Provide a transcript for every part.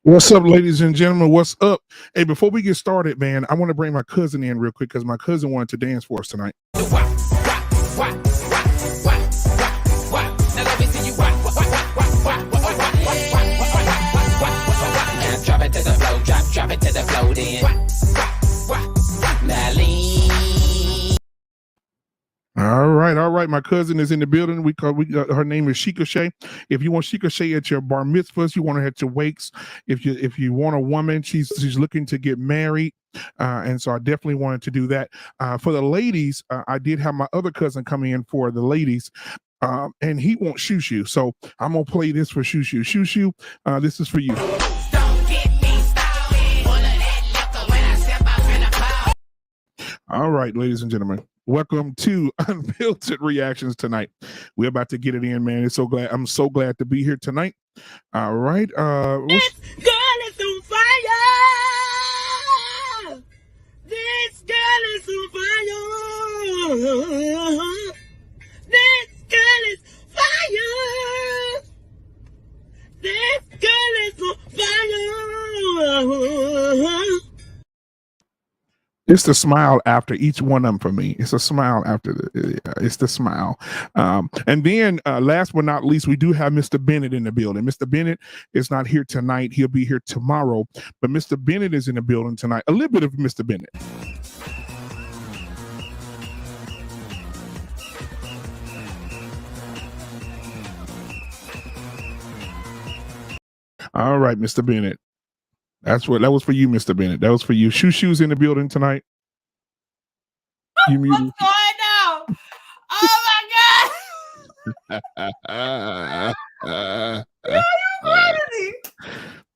What's up, ladies and gentlemen? What's up? Hey, before we get started, man, I want to bring my cousin in real quick because my cousin wanted to dance for us tonight. Drop it to the flow, drop it to the flow, then. All right. My cousin is in the building. We got her name is Sheikah Shay. If you want Sheikah Shay at your bar mitzvahs, you want her at your wakes. If you want a woman, she's looking to get married, and so I definitely wanted to do that. For the ladies, I did have my other cousin come in for the ladies. And he wants Shoo Shoo, so I'm gonna play this for Shoo Shoo. Shoo Shoo, this is for you. All right, ladies and gentlemen, welcome to Unfiltered Reactions tonight. We're about to get it in, man. I'm so glad to be here tonight. All right. This girl is on fire. This girl is on fire. This girl is fire. This girl is on fire. It's the smile after each one of them for me. It's a smile after it's the smile. And then last but not least, we do have Mr. Bennett in the building. Mr. Bennett is not here tonight. He'll be here tomorrow. But Mr. Bennett is in the building tonight. A little bit of Mr. Bennett. All right, Mr. Bennett. That was for you, Mr. Bennett. That was for you. Shoo Shoo's in the building tonight. You What's going on? Oh my God.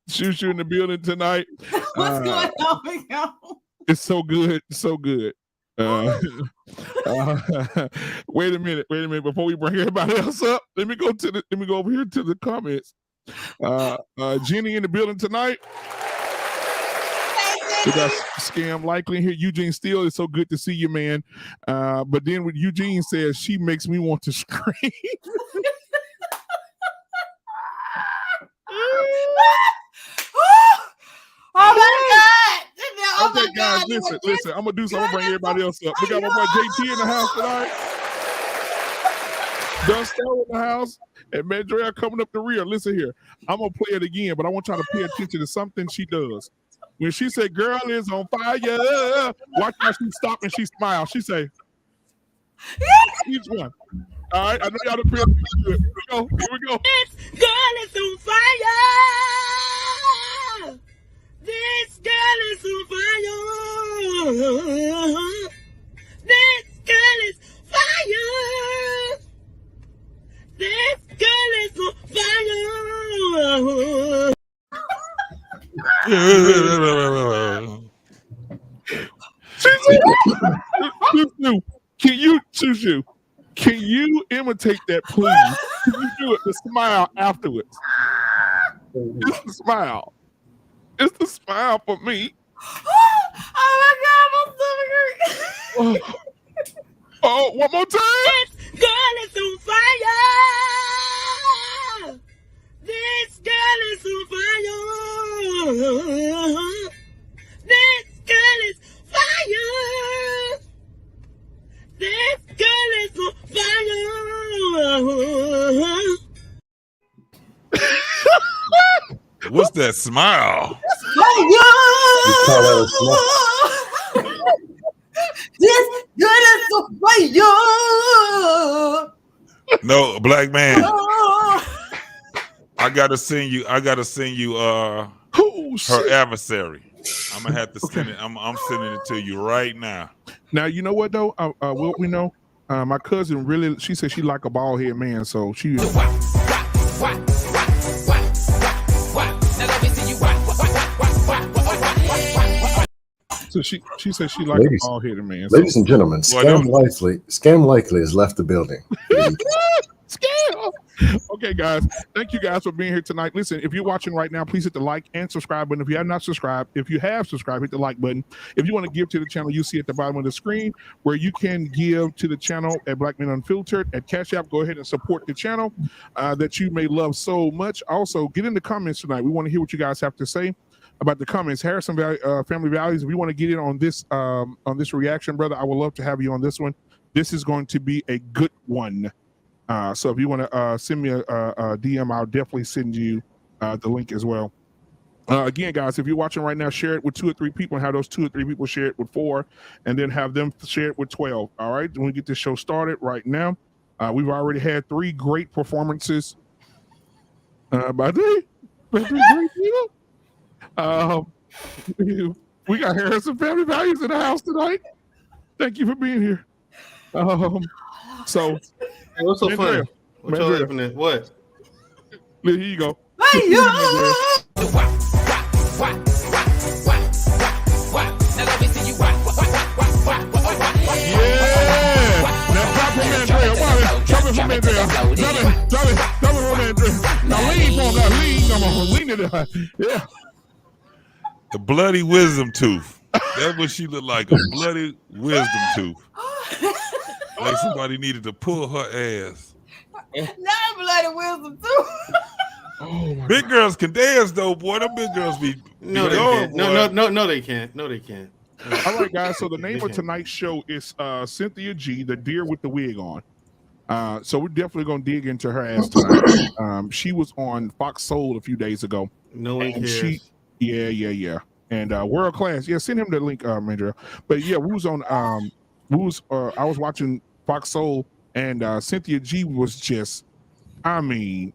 Shoo Shoo in the building tonight. What's going on, y'all? It's so good. So good. Wait a minute. Before we bring everybody else up, let me go over here to the comments. Jenny in the building tonight. We got Scam Likely here. Eugene Steele, it's so good to see you, man. But then when Eugene says she makes me want to scream. Oh my God! Oh okay, my guys, God. listen. I'm gonna do something. I'm gonna bring everybody else up. We got my boy JT in the house tonight. Dunstone in the house, and Mandrea coming up the rear. Listen here, I'm gonna play it again, but I want y'all to pay attention to something she does. When she said, "Girl is on fire," watch how she stop and she smiles. She say, "Each one." All right, I know y'all to pay attention to it. Here we go. This girl is on fire. This girl is on fire. This girl is fire. This girl is on fire. Shoo, can you imitate that, please? Can you do it? The smile afterwards. It's the smile. It's the smile for me. Oh my God, my stomach hurts. Oh, one more time. This girl is on fire. This girl is on fire. This girl is fire. This girl is on fire. What's that smile? This girl is on fire. No, black man. I gotta send you her adversary. I'm gonna have to send it. I'm sending it to you right now. Now you know what though? What we know, my cousin really. She said she like a bald head man, so she. So she said she like a bald headed man. So. Ladies and gentlemen, Scam Likely has left the building. Scam. Okay, guys. Thank you guys for being here tonight. Listen, if you're watching right now, please hit the like and subscribe button. If you have not subscribed, if you have subscribed, hit the like button. If you want to give to the channel, you see at the bottom of the screen where you can give to the channel at Black Men Unfiltered at Cash App. Go ahead and support the channel that you may love so much. Also, get in the comments tonight. We want to hear what you guys have to say about the comments. Harrison Family Values. If you want to get in on this reaction, brother, I would love to have you on this one. This is going to be a good one. So if you want to send me a DM, I'll definitely send you the link as well. Again, guys, if you're watching right now, share it with 2 or 3 people and have those 2 or 3 people share it with 4 and then have them share it with 12. All right. When we get this show started right now, we've already had 3 great performances by 3 great people. We got Harrison Family Values in the house tonight. Thank you for being here. So Hey, what's so funny? What y'all laughing at? What? Here you go. Hey, Yeah. Now drop from Andrea. Drop it from Andrea. Drop it from Andrea. Now lean from that. Lean. I'm going to lean it. Yeah. The bloody wisdom tooth. That's what she looked like, a bloody wisdom tooth. Like somebody needed to pull her ass. Not bloody wisdom too. Oh my Big girls can dance though, boy. Them big girls be No, they going, can't. boy. No, they can't. No, they can't. All right, guys. So the name of tonight's show is Cynthia G, the deer with the wig on. So we're definitely gonna dig into her ass tonight. She was on Fox Soul a few days ago. No one And cares. Yeah. And world class. Yeah, send him the link, Mandra. But yeah, we was on. I was watching Fox Soul, and Cynthia G was just. I mean,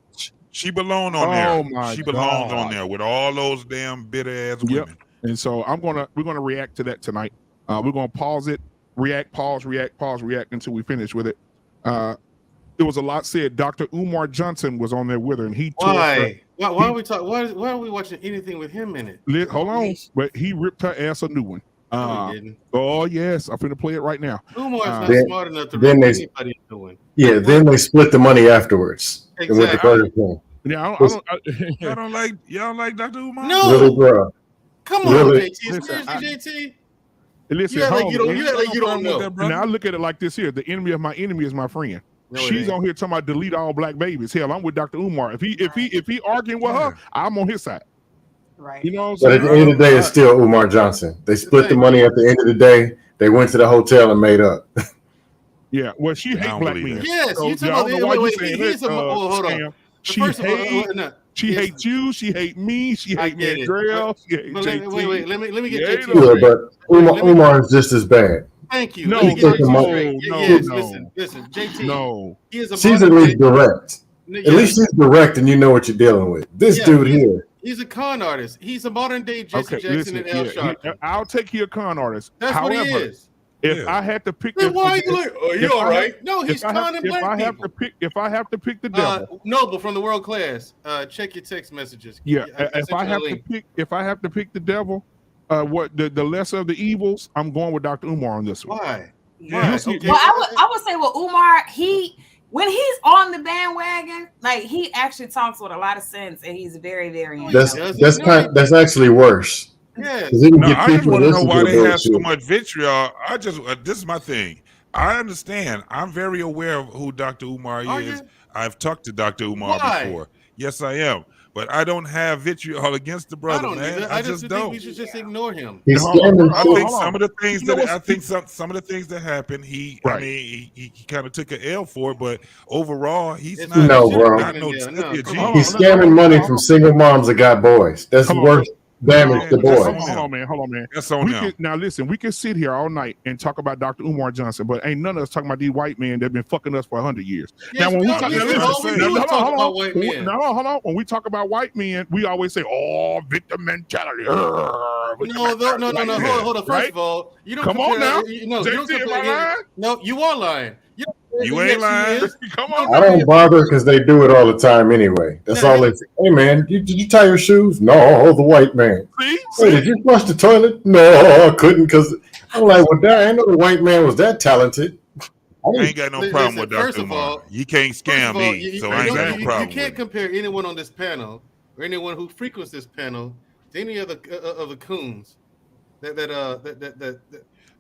She belonged on Oh, there. my She belonged God. on there with all those damn bitter ass women. Yep. And so we're gonna react to that tonight. We're gonna pause it, react, pause, react until we finish with it. There was a lot said. Dr. Umar Johnson was on there with her, and he told her. Why are we talking? Why are we watching anything with him in it? Hold on, but he ripped her ass a new one. No, he didn't. Oh yes, I'm finna play it right now. Umar's not Then- smart enough to then rip they- anybody doing. Yeah, then they split the money afterwards. It went to Exactly. Burger King. Yeah, Y'all don't like Dr. Umar? No. Little bro. Come on, Really? JT. Listen, Seriously, JT. Listen, You act like hold you on, don't. man. You act like you don't know. That, brother. Now I look at it like this here: the enemy of my enemy is my friend. No, it She's ain't. on here talking about delete all black babies. Hell, I'm with Dr. Umar. If he arguing with her, I'm on his side. Right. You know what But I'm at the saying? end of the day, it's still Umar Johnson. They split the money at the end of the day. They went to the hotel and made up. Yeah. Well, she I hate don't black believe men. that. Yes, So, you talking yeah, I don't know why about. you Wait, saying here's that, hold on. Sam. She First of all, hate. no, She yes. hates you. She hate me. She I hate me get and it. Drill. She hate But JT. wait. Let me get Yeah, JT. you know. Yeah, but Umar is just as bad. Thank you. No, Let me get no, JT straight. no, Yes, no. listen, JT. No. He is a She's at modern least day- direct. Yeah, At least she's direct and you know what you're dealing with. This Yeah, dude here. he's a con artist. He's a modern day Jesse Okay, Jackson listen. and Al Sharpton. I'll take you a con artist. That's However, what he is. if Yeah. I had to pick, Then why are you like, oh, you if all I right? No, he's conning if black I have people. to pick, if I have to pick the devil, Noble from the world class. Check your text messages. yeah. I If sent I you the have to link. pick, if I have to pick the devil, what the lesser of the evils, I'm going with Dr. Umar on this one. Why? Yeah. Why? see- Okay. Well, I would say with Umar, when he's on the bandwagon, like he actually talks with a lot of sense, and he's very, very. That's actually worse. Yes. 'Cause he can No, get I just people want to know listen why the they have so bullshit. much vitriol. This is my thing. I understand. I'm very aware of who Dr. Umar Are is. you? I've talked to Dr. Umar Why? before. Yes, I am. But I don't have vitriol against the brother, I don't man. either. I I just think don't. we should just ignore him. He's Hold on, scamming. I hold think on. some of the things You know that what's- I think some of the things that happened, he kind of took an L for it, but overall he's It's not. No, bro. Not no Yeah, Cynthia no, G. come on. He's scamming money from single moms that got boys. That's Come on. worse damage to Man, that's boys. Hold on, man. That's on them. Now listen, we can sit here all night and talk about Dr. Umar Johnson, but ain't none of us talking about these white men that been fucking us for 100 years. Yes, Now when we we talk, are. now, Yes, listen, all we now, do is hold talk on, about white men. No, hold on. When we talk about white men, we always say, "Oh, victim mentality." Victim No, mentality. hold on. First Right? of all, you don't Come on compare- now. You don't JT, am I compare- lying? No, you are lying. You ain't lying. Come on, I don't bother because they do it all the time anyway. That's all they say. Hey, man, did you tie your shoes? No, the white man. see? Hey, did you flush the toilet? No, I couldn't because I'm like, well, damn, I know the white man was that talented. I ain't got no problem with Dr. Umar. He can't scam me, so I ain't got no problem. You can't compare anyone on this panel or anyone who frequents this panel to any other of the coons. That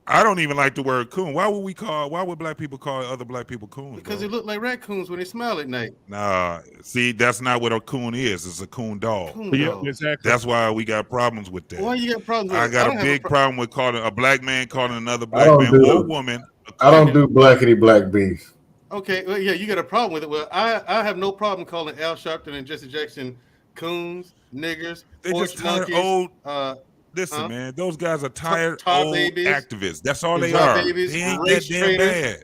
I don't even like the word coon. Why would black people call other black people coons? Because they look like raccoons when they smile at night. Nah, see, that's not what a coon is. It's a coon dog. Exactly. That's why we got problems with that. Why you got problems with I got a big problem with calling a black man calling another black man or woman. I don't do blackity black beef. Okay, well, yeah, you got a problem with it. Well, I have no problem calling Al Sharpton and Jesse Jackson coons, niggers, they just tired old. Listen, man, those guys are tired old activists. That's all they are. They ain't that damn bad.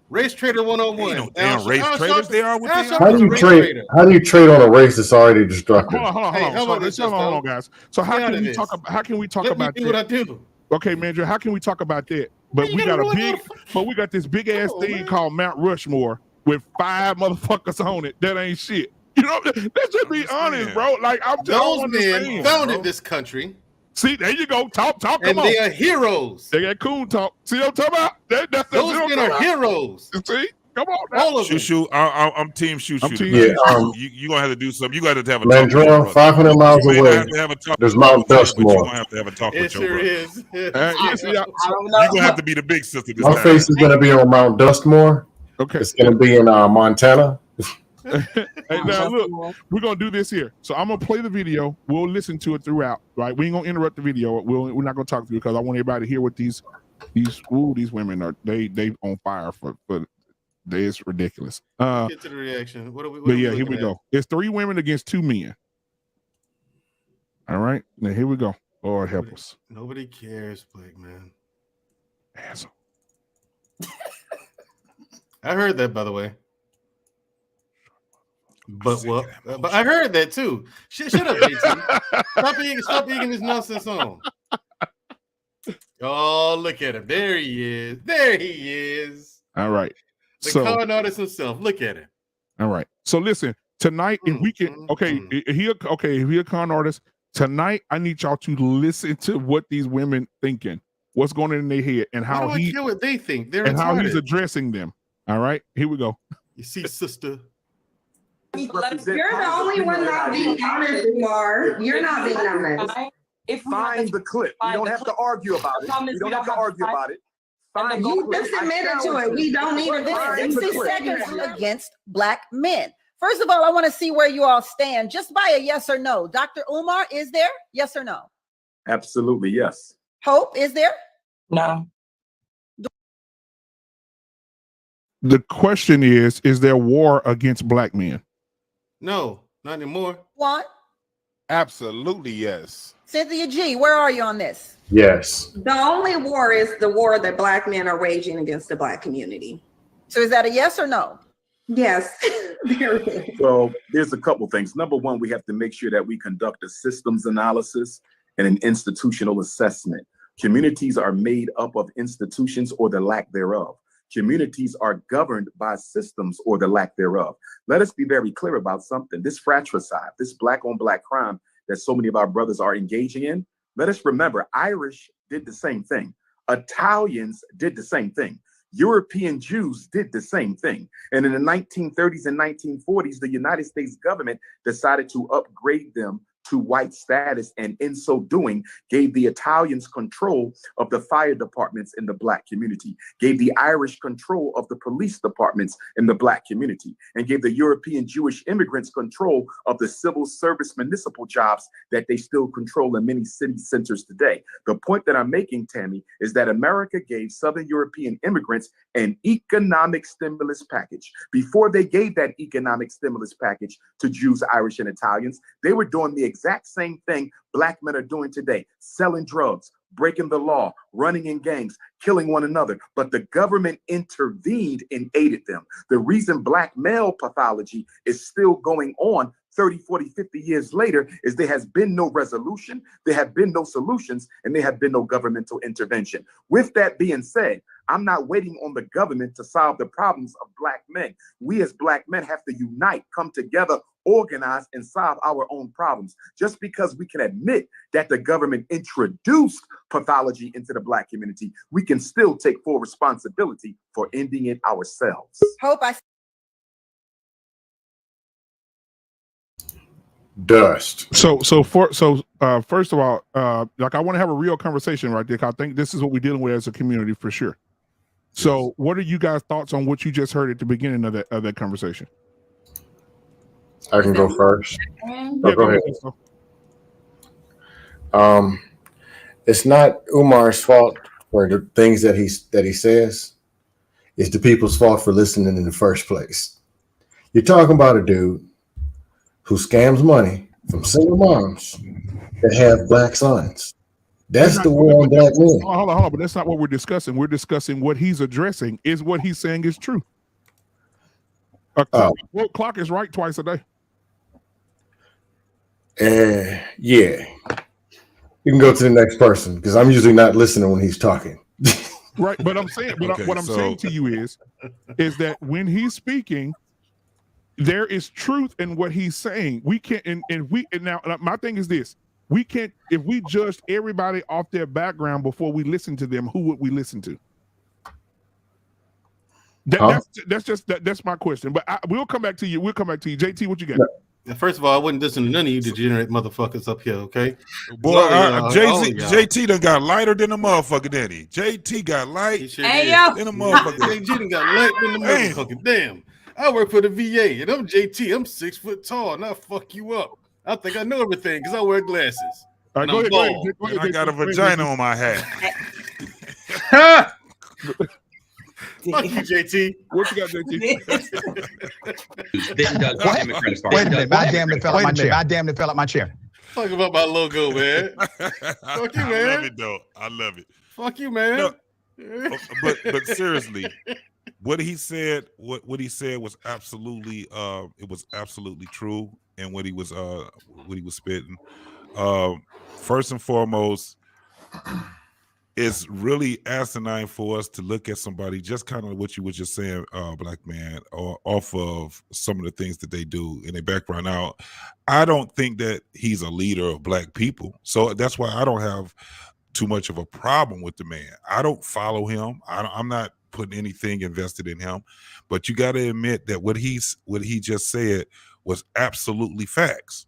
Race trader 101. Ain't no damn race traders. They are what they are. How do you trade on a race that's already destructive? Hold on, guys. So how can we talk about that? What I do. Okay, Mandra, how can we talk about that? But we got this big ass thing called Mount Rushmore with 5 motherfuckers on it. That ain't shit. You know, let's just be honest, bro. Like those men founded this country. See, there you go. Talk. And they are heroes. They got coon talk. See what I'm talking about? Those men are heroes. See? Come on now. All of them. Shoot. I'm team shoot. Yeah, you gonna have to do something. You got to have a Mandrell, talk. 500 miles away. There's Mount Dustmore. You're gonna have to have a talk with your brother. Is. You're gonna have to be the big sister this My time. face is gonna be on Mount Dustmore. Okay. It's gonna be in Montana. Hey, now look, we're gonna do this here. So I'm gonna play the video. We'll listen to it throughout. Right? We ain't gonna interrupt the video. We're not gonna talk to you because I want everybody to hear what these women are. They on fire for. It's ridiculous. Get to the reaction. What are we? But yeah, here we go. It's 3 women against 2 men. All right, now here we go. Lord help us. Nobody cares, Blake, man. Asshole. I heard that, by the way. But but I heard that too. Shut up, JT. Stop eating this nonsense on. Oh, look at him. There he is. All right. The con artist himself. Look at him. All right. So listen, tonight, if we can, if you're a con artist, tonight I need y'all to listen to what these women thinking, what's going on in their head, and how I care what they think. They're and retarded. how he's addressing them. All right, here we go. You see, sister. You're the only one not being honest, Umar. You're not being honest. Find the clip. We don't have to argue about it. We don't have to argue about it. You just admitted to it. We don't need Find to 60 seconds against black men. First of all, I want to see where you all stand just by a yes or no. Dr. Umar, is there? Yes or no? Absolutely, yes. Hope, is there? No. The question is there war against black men? No, not anymore. Juan? Absolutely, yes. Cynthia G, where are you on this? Yes. The only war is the war that black men are waging against the black community. So is that a yes or no? Yes. There it is. Well, there's a couple things. Number one, we have to make sure that we conduct a systems analysis and an institutional assessment. Communities are made up of institutions or the lack thereof. Communities are governed by systems or the lack thereof. Let us be very clear about something. This fratricide, this black on black crime that so many of our brothers are engaging in, let us remember, Irish did the same thing. Italians did the same thing. European Jews did the same thing. And in the 1930s and 1940s, the United States government decided to upgrade them to white status, and in so doing, gave the Italians control of the fire departments in the black community, gave the Irish control of the police departments in the black community, and gave the European Jewish immigrants control of the civil service municipal jobs that they still control in many city centers today. The point that I'm making, Tammy, is that America gave Southern European immigrants an economic stimulus package. Before they gave that economic stimulus package to Jews, Irish, and Italians, they were doing the exact same thing black men are doing today, selling drugs, breaking the law, running in gangs, killing one another. But the government intervened and aided them. The reason black male pathology is still going on 30, 40, 50 years later is there has been no resolution, there have been no solutions, and there have been no governmental intervention. With that being said, I'm not waiting on the government to solve the problems of black men. We as black men have to unite, come together organize, and solve our own problems. Just because we can admit that the government introduced pathology into the Black community, we can still take full responsibility for ending it ourselves. Hope I Dust. First of all, like I want to have a real conversation right there. 'Cause I think this is what we're dealing with as a community for sure. So, what are you guys' thoughts on what you just heard at the beginning of that conversation? I can go first. Yeah, Go ahead. It's not Umar's fault for the things that he says. It's the people's fault for listening in the first place. You're talking about a dude who scams money from single moms that have Black sons. That's the war on Black men. Hold on, but that's not what we're discussing. We're discussing what he's addressing. Is what he's saying is true? Clock is right twice a day. Yeah. You can go to the next person because I'm usually not listening when he's talking. Right, but I'm saying, what I'm saying to you is that when he's speaking, there is truth in what he's saying. We can't, and now my thing is this: we can't, if we judged everybody off their background before we listen to them, who would we listen to? That's my question. But we'll come back to you. JT, what you got? First of all, I wouldn't listen to none of you degenerate motherfuckers up here, okay? Boy, JT done got lighter than a motherfucker, didn't he? JT got light than a motherfucker. JT done got light than a motherfucker. Damn. I work for the VA, and I'm JT. I'm 6 foot tall, and I'll fuck you up. I think I know everything because I wear glasses. All right, go ahead. I got a vagina on my hat. Fuck you, JT. What you got, JT? Wait a minute. I damn near fell out my chair. Talk about my logo, man. Fuck you, man. I love it, though. I love it. Fuck you, man. No, but seriously, what he said was absolutely it was absolutely true, and what he was spitting. First and foremost, it's really asinine for us to look at somebody, just kind of what you were just saying, Black man, off of some of the things that they do in their background. Now, I don't think that he's a leader of Black people, so that's why I don't have too much of a problem with the man. I don't follow him. I'm not putting anything invested in him, but you got to admit that what he just said was absolutely facts.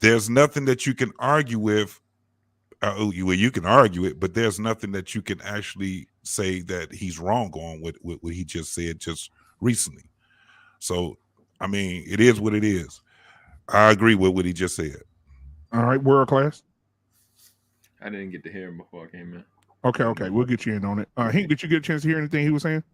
There's nothing that you can argue with. You can argue it, but there's nothing that you can actually say that he's wrong on with what he just said just recently. So, I mean, it is what it is. I agree with what he just said. All right, world class. I didn't get to hear him before I came in. Okay, we'll get you in on it. Hank, did you get a chance to hear anything he was saying?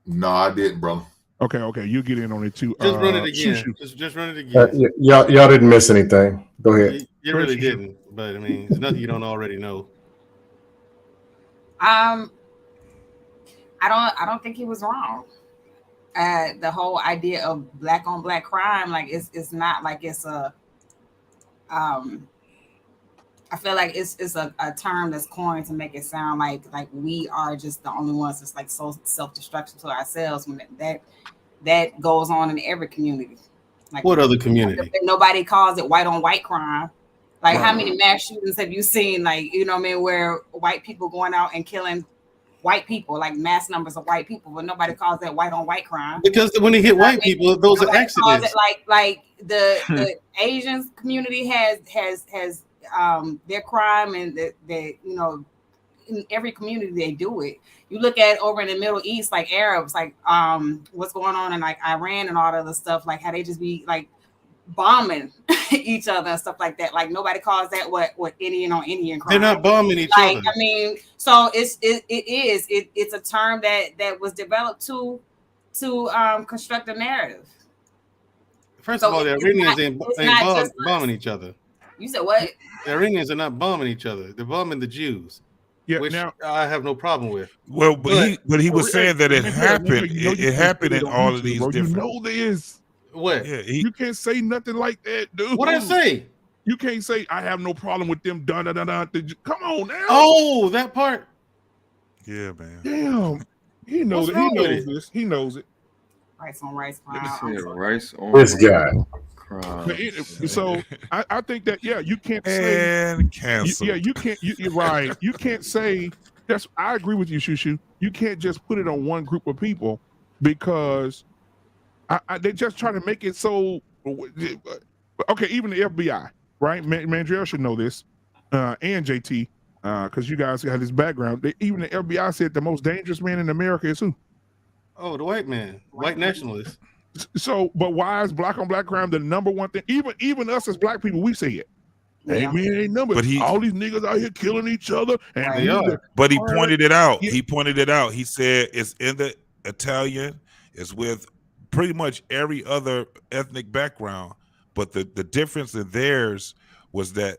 No, I didn't, brother. Okay, you get in on it too. Just run it again. Just run it again. Y'all didn't miss anything. Go ahead. You really didn't, but I mean, there's nothing you don't already know. I don't think he was wrong. The whole idea of Black on Black crime, like it's not like it's a I feel like it's a term that's coined to make it sound like we are just the only ones that's like so self-destruction to ourselves, when that goes on in every community. Like, what other community? Nobody calls it white on white crime. Like, right. How many mass shootings have you seen? Like, you know what I mean, where white people going out and killing white people, like mass numbers of white people, but nobody calls that white on white crime. Because when they hit white people, those are accidents. Like the Asian community has their crime, and the you know, in every community they do it. You look at over in the Middle East, like Arabs, like what's going on in like Iran and all that other stuff, like how they just be like bombing each other and stuff like that. Like nobody calls that what Indian on Indian crime. They're not bombing each other. I mean, so it's a term that was developed to construct a narrative. First of all, the Iranians ain't bombing each other. You said what? The Iranians are not bombing each other. They're bombing the Jews. Yeah, which now I have no problem with. Well, but he was saying that it happened. It happened in all of these different. You know this. What? Yeah, you can't say nothing like that, dude. What I say? You can't say I have no problem with them. Come on now. Oh, that part. Yeah, man. Damn. He knows it. He knows this. He knows it. Rice on rice Let me crime. see it. Rice on This guy. crime. So I think that you can't say And cancel. you can't you're right. You can't say that's I agree with you, Shushu. You can't just put it on one group of people because they just try to make it so okay, even the FBI, right? Mandriel should know this, and JT, because you guys had this background. Even the FBI said the most dangerous man in America is who? Oh, the white man, white nationalist. So, but why is black on black crime the number one thing? Even us as black people, we say it. Hey man, ain't number. But all these niggas out here killing each other, and They are. But he pointed it out. Yeah. He pointed it out. He said it's in the Italian, it's with pretty much every other ethnic background. But the difference in theirs was that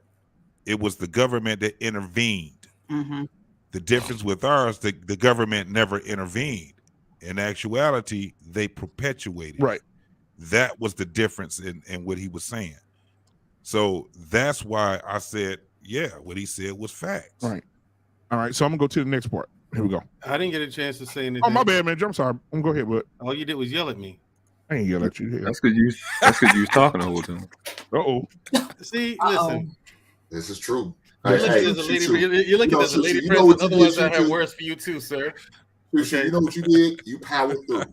it was the government that intervened. Mm-hmm. The difference with ours, the government never intervened. In actuality, they perpetuated. Right. That was the difference in what he was saying. So that's why I said, yeah, what he said was facts. Right. All right. So I'm gonna go to the next part. Here we go. I didn't get a chance to say anything. Oh, my bad, man. I'm sorry. I'm gonna go ahead, but all you did was yell at me. I ain't yell at you. That's because you was talking the whole time. Uh-oh. See, listen. This is true. You're looking as a lady. You're looking as a lady president. Otherwise, I have worse for you too, sir. Okay. You know what you did? You powered through.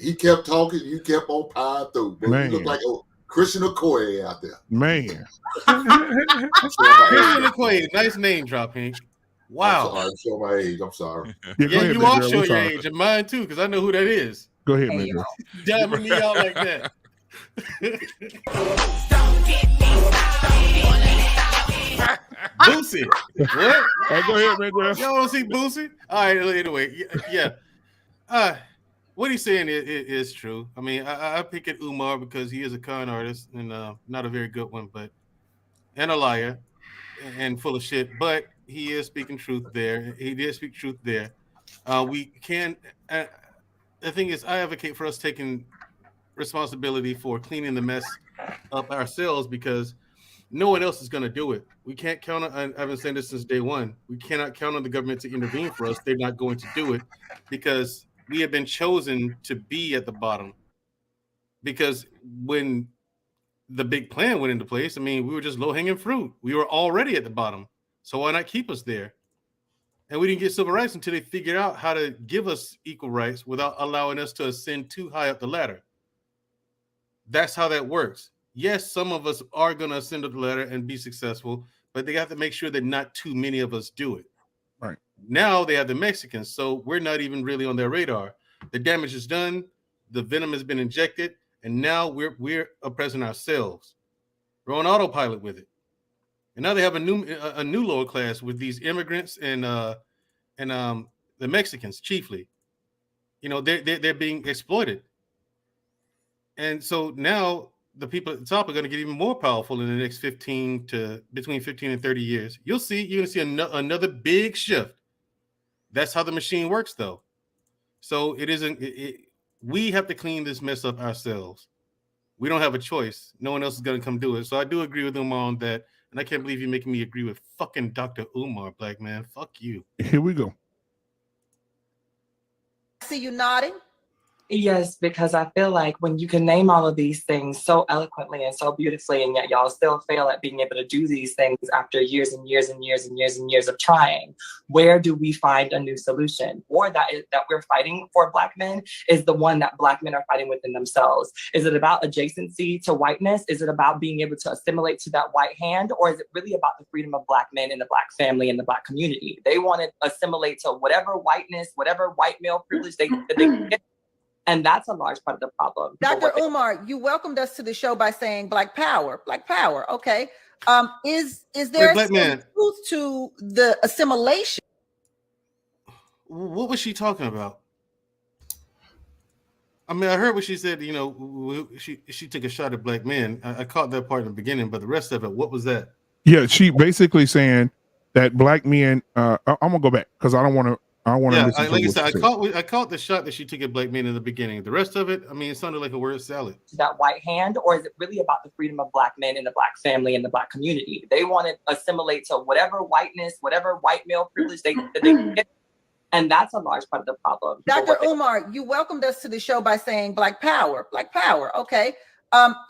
He kept talking. You kept on powering through. But you look like Christian Okoye out there. Man. Christian Okoye, nice name drop, Hank. Wow. I'm show my age. I'm sorry. Yeah, ahead, you are showing your age and mine too, because I know who that is. Go ahead, man. Dabbing me out like that. Boosie. What? Hey, go ahead, man. Y'all want to see Boosie? All right, anyway. Yeah. What he's saying is true. I mean, I pick at Umar because he is a con artist and not a very good one, and a liar and full of shit. But he is speaking truth there. He did speak truth there. We can. The thing is, I advocate for us taking responsibility for cleaning the mess up ourselves because no one else is going to do it. We can't count on. I've been saying this since day one. We cannot count on the government to intervene for us. They're not going to do it because we have been chosen to be at the bottom. Because when the big plan went into place, I mean, we were just low-hanging fruit. We were already at the bottom. So why not keep us there? And we didn't get civil rights until they figured out how to give us equal rights without allowing us to ascend too high up the ladder. That's how that works. Yes, some of us are going to ascend up the ladder and be successful, but they have to make sure that not too many of us do it. Right. Now they have the Mexicans, so we're not even really on their radar. The damage is done. The venom has been injected, and now we're oppressing ourselves. We're on autopilot with it. And now they have a new lower class with these immigrants and the Mexicans chiefly. You know, they're being exploited. And so now the people at the top are going to get even more powerful in the next between 15 and 30 years. You're going to see another big shift. That's how the machine works, though. So it isn't. We have to clean this mess up ourselves. We don't have a choice. No one else is going to come do it. So I do agree with Umar on that. And I can't believe you're making me agree with fucking Dr. Umar, black man. Fuck you. Here we go. See you nodding. Yes, because I feel like when you can name all of these things so eloquently and so beautifully, and yet y'all still fail at being able to do these things after years and years and years and years and years of trying, where do we find a new solution? Or that we're fighting for Black men is the one that Black men are fighting within themselves. Is it about adjacency to whiteness? Is it about being able to assimilate to that white hand? Or is it really about the freedom of Black men and the Black family and the Black community? They want to assimilate to whatever whiteness, whatever white male privilege they get. And that's a large part of the problem. Dr. Umar, you welcomed us to the show by saying Black Power. Black Power. Okay. Is there some truth to the assimilation? What was she talking about? I mean, I heard what she said. You know, she took a shot at Black men. I caught that part in the beginning, but the rest of it, what was that? Yeah, she basically saying that Black men. I'm gonna go back because I don't want to. Yeah, like I said, I caught the shot that she took at Black men in the beginning. The rest of it, I mean, it sounded like a word salad. That white hand, or is it really about the freedom of Black men and the Black family and the Black community? They want to assimilate to whatever whiteness, whatever white male privilege they get. And that's a large part of the problem. Dr. Umar, you welcomed us to the show by saying Black Power. Black Power, okay.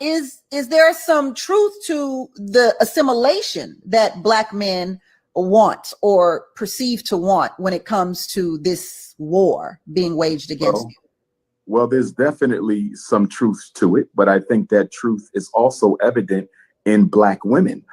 Is there some truth to the assimilation that Black men want or perceive to want when it comes to this war being waged against you? Well, there's definitely some truth to it, but I think that truth is also evident in Black women.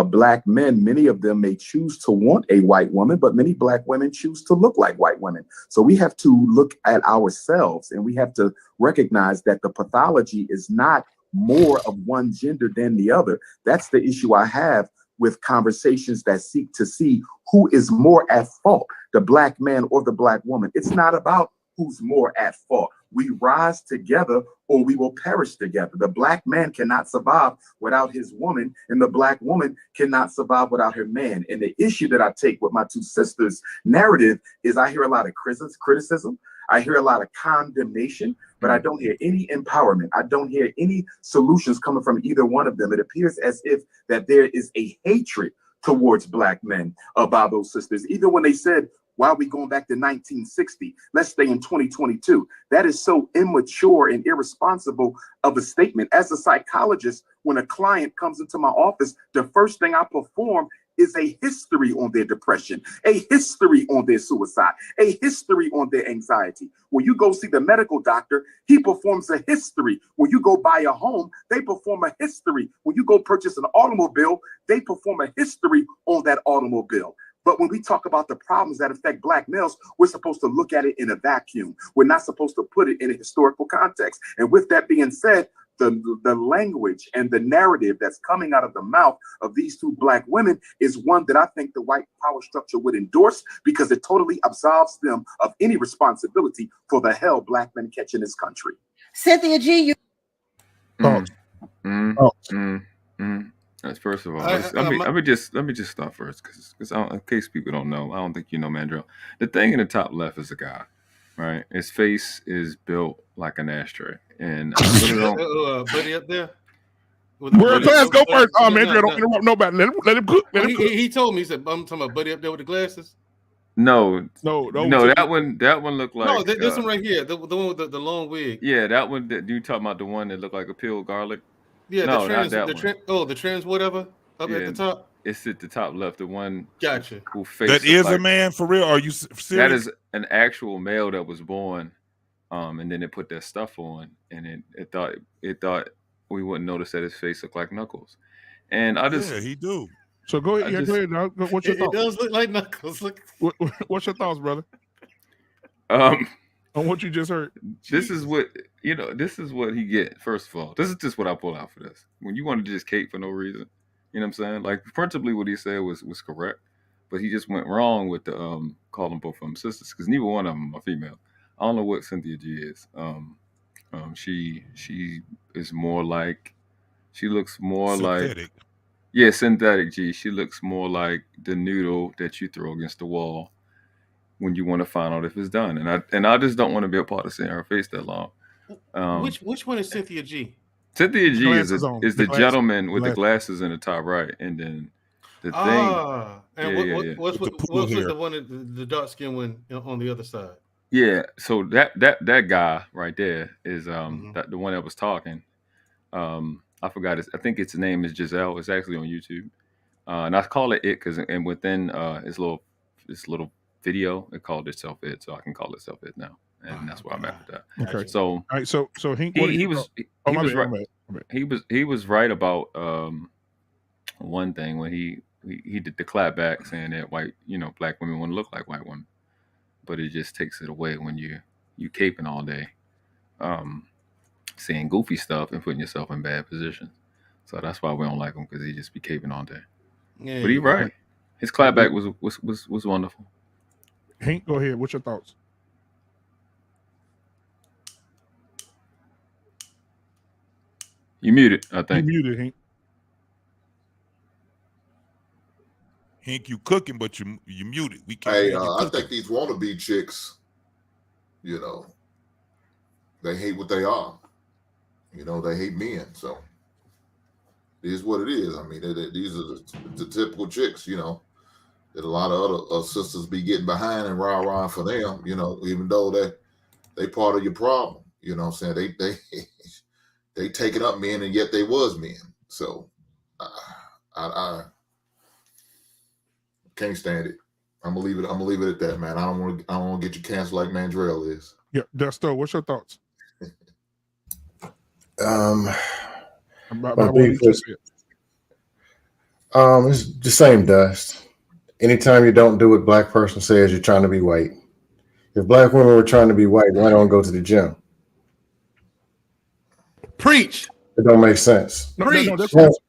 Black men, many of them may choose to want a white woman, but many Black women choose to look like white women. So we have to look at ourselves and we have to recognize that the pathology is not more of one gender than the other. That's the issue I have with conversations that seek to see who is more at fault, the Black man or the Black woman. It's not about who's more at fault. We rise together or we will perish together. The Black man cannot survive without his woman, and the Black woman cannot survive without her man. And the issue that I take with my two sisters' narrative is I hear a lot of criticism. I hear a lot of condemnation, but I don't hear any empowerment. I don't hear any solutions coming from either one of them. It appears as if that there is a hatred towards Black men by those sisters. Even when they said, why are we going back to 1960? Let's stay in 2022. That is so immature and irresponsible of a statement. As a psychologist, when a client comes into my office, the first thing I perform is a history on their depression, a history on their suicide, a history on their anxiety. When you go see the medical doctor, he performs a history. When you go buy a home, they perform a history. When you go purchase an automobile, they perform a history on that automobile. But when we talk about the problems that affect Black males, we're supposed to look at it in a vacuum. We're not supposed to put it in a historical context. And with that being said, the language and the narrative that's coming out of the mouth of these two Black women is one that I think the white power structure would endorse because it totally absolves them of any responsibility for the hell Black men catch in this country. Cynthia G, you. That's first of all. Let me just stop first, because in case people don't know, I don't think you know Mandrell. The thing in the top left is a guy, right? His face is built like an ashtray, and buddy up there. Where class go first? Oh, Mandrell, don't interrupt nobody. Let him cook. Let him cook. He told me, he said, I'm talking about buddy up there with the glasses. No, that one looked like no. This one right here, the one with the long wig. Yeah, that one. You talking about the one that looked like a peeled garlic? Yeah, no, the trans whatever up at the top. It's at the top left. The one. Gotcha. Who face that is like, a man for real? Are you serious? That is an actual male that was born, and then they put that stuff on, and it thought we wouldn't notice that his face looked like Knuckles, and I just he do. So go ahead. Go ahead. What's your thoughts? It does look like Knuckles. Look. What's your thoughts, brother? On what you just heard. This is what This is what he get. First of all, this is just what I pull out for this. When you want to just cape for no reason, you know what I'm saying? Like principally, what he said was correct, but he just went wrong with the calling both of them sisters because neither one of them are female. I don't know what Cynthia G is. She is more like. She looks more synthetic. Like. Yeah, synthetic G. She looks more like the noodle that you throw against the wall when you want to find out if it's done. And I just don't want to be a part of seeing her face that long. Which one is Cynthia G? Cynthia G is the gentleman with the glasses in the top right, and then the thing. What's with the one the dark skinned one on the other side? Yeah, so that guy right there is the one that was talking. I forgot I think its name is Giselle. It's actually on YouTube, and I call it because and within this little video, it called itself it, so I can call itself it now, and that's where I'm at with that. Okay. So all right. So he was right about one thing when he did the clap back saying that Black women want to look like white women, but it just takes it away when you caping all day. Saying goofy stuff and putting yourself in bad positions. So that's why we don't like him, because he just be caping all day. Yeah, but he's right. His clapback was wonderful. Hank, go ahead. What's your thoughts? You muted, I think. You muted, Hank. Hank, you cooking, but you muted. We can't. Hey, I think these wannabe chicks, they hate what they are. They hate men, so it is what it is. I mean, these are the typical chicks, that a lot of other sisters be getting behind and rah for them, you know, even though they part of your problem. You know what I'm saying? They taking up men, and yet they was men. So I can't stand it. I'm gonna leave it at that, man. I don't want to get you canceled like Mandrell is. Yeah, Desto, what's your thoughts? About what you just said. It's the same, Dust. Anytime you don't do what black person says, you're trying to be white. If black women were trying to be white, why don't go to the gym? Preach. It don't make sense. No,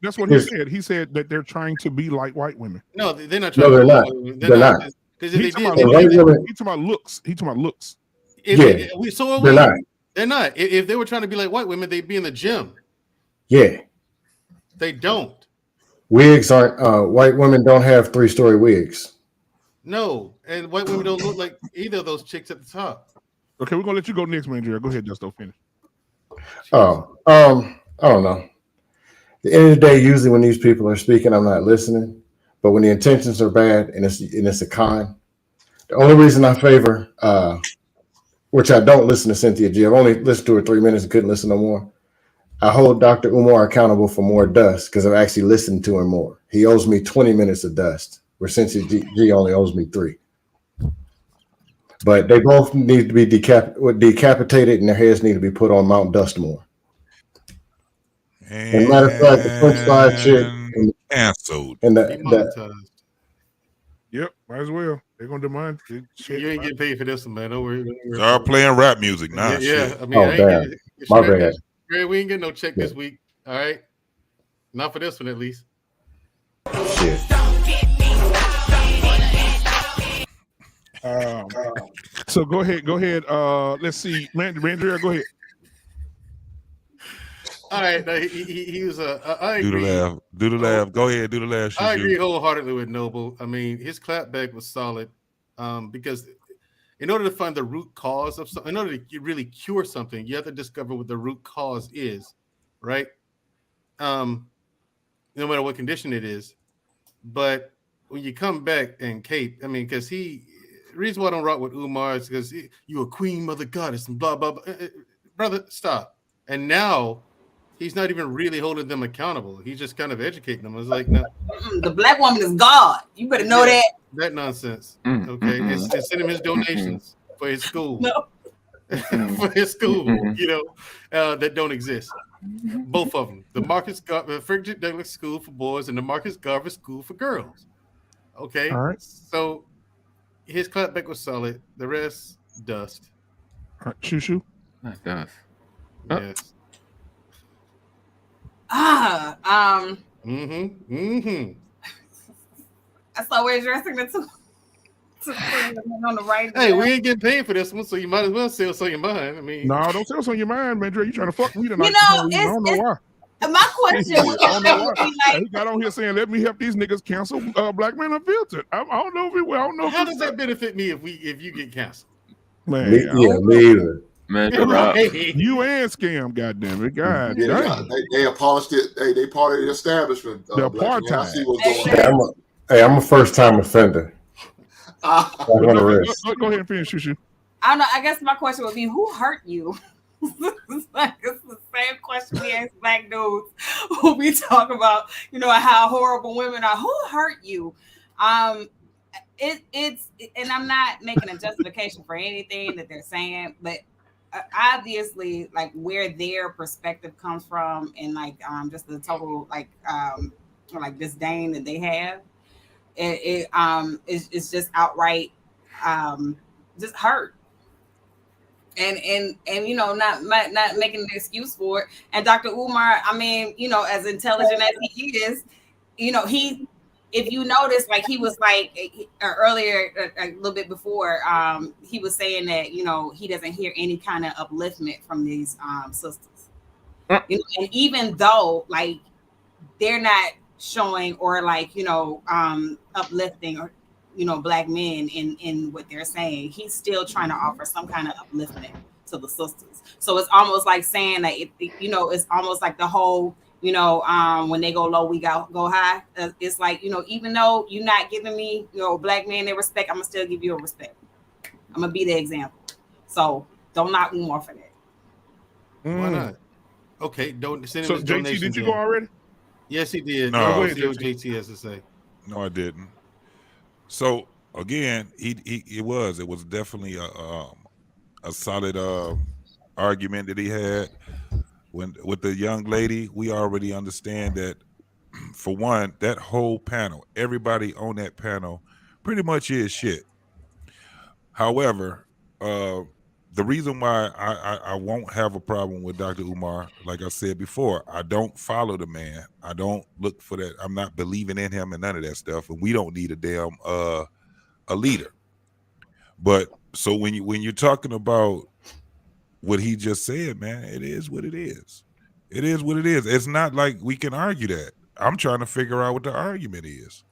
that's what he said. He said that they're trying to be like white women. No, they're not trying. No, they're to not. They're not. Because if He's they talking did, about looks. He's talking about looks. Yeah, they're not. They're not. If they were trying to be like white women, they'd be in the gym. Yeah. They don't. Wigs aren't. White women don't have 3-story wigs. No, and white women don't look like either of those chicks at the top. Okay, we're gonna let you go next, man. Go ahead, Justo, finish. Oh, I don't know. At the end of the day, usually when these people are speaking, I'm not listening. But when the intentions are bad and it's a con, the only reason I favor, which I don't listen to Cynthia G. I've only listened to her 3 minutes and couldn't listen no more. I hold Dr. Umar accountable for more dust because I've actually listened to him more. He owes me 20 minutes of dust, where Cynthia G only owes me 3. But they both need to be decapitated, and their heads need to be put on Mount Dustmore. As a matter of fact, the French side chick canceled. And Yep, might as well. They're gonna demand. You ain't getting paid for this one, man. Don't worry. Start playing rap music now. Yeah, I mean, oh damn, my bad. We ain't getting no check this week. All right, not for this one at least. Shit. So go ahead. Let's see, Mandria, go ahead. All right, no, he was I agree. Do the laugh. Go ahead, do the laugh. I agree wholeheartedly with Noble. I mean, his clapback was solid, because in order to find the root cause of something, in order to really cure something, you have to discover what the root cause is, right? No matter what condition it is. But when you come back and Kate, I mean, because the reason why I don't rock with Umar is because you a queen, mother goddess, and blah, blah, blah. Brother, stop. And now he's not even really holding them accountable. He's just kind of educating them. It's like, no. The black woman is God. You better know that. That nonsense. Okay. And send him his donations for his school. No. For his school, that don't exist. Both of them. The Frederick Douglass School for boys and the Marcus Garvey School for girls. Okay. All right. So his clapback was solid. The rest, dust. All right. Shoo. Not dust. Yes. I saw we're addressing the two on the right. Hey, we ain't getting paid for this one, so you might as well say what's on your mind. I mean, no, don't say what's on your mind, Mandria. You trying to fuck me tonight? I don't know why. My question was, I don't know why. He got on here saying, "Let me help these niggas cancel Black Men Unfiltered." I don't know if I don't know. How does that benefit me if you get canceled? Man, me either. Man, you and Scam, goddamn it, God. Yeah, they abolished it. They part of the establishment. The apartheid. I see what's going on. I'm a first-time offender. Go ahead and finish, Shushu. I don't know. I guess my question would be, who hurt you? It's the same question we ask black dudes who we talk about, how horrible women are. Who hurt you? It's and I'm not making a justification for anything that they're saying, but obviously, like where their perspective comes from, and just the total disdain that they have, it's just outright just hurt. And not making an excuse for it. And Dr. Umar, I mean, as intelligent as he is, if you notice, he was earlier, a little bit before, he was saying that, he doesn't hear any kind of upliftment from these sisters. And even though they're not showing or uplifting or black men in what they're saying, he's still trying to offer some kind of upliftment to the sisters. So it's almost like saying that it's almost like the whole when they go low, we go high. It's like, even though you're not giving me, black men their respect, I'm gonna still give you a respect. I'm gonna be the example. So don't knock me more for that. Why not? Okay, don't send him So his JT, donations. did you go already? Yes, he did. No. Let's see what JT has to say. No, I didn't. So again, it was definitely a solid argument that he had with the young lady. We already understand that, for one, that whole panel, everybody on that panel pretty much is shit. However, the reason why I won't have a problem with Dr. Umar, like I said before, I don't follow the man. I don't look for that. I'm not believing in him and none of that stuff. And we don't need a damn a leader. But so when you're talking about what he just said, man, it is what it is. It is what it is. It's not like we can argue that. I'm trying to figure out what the argument is.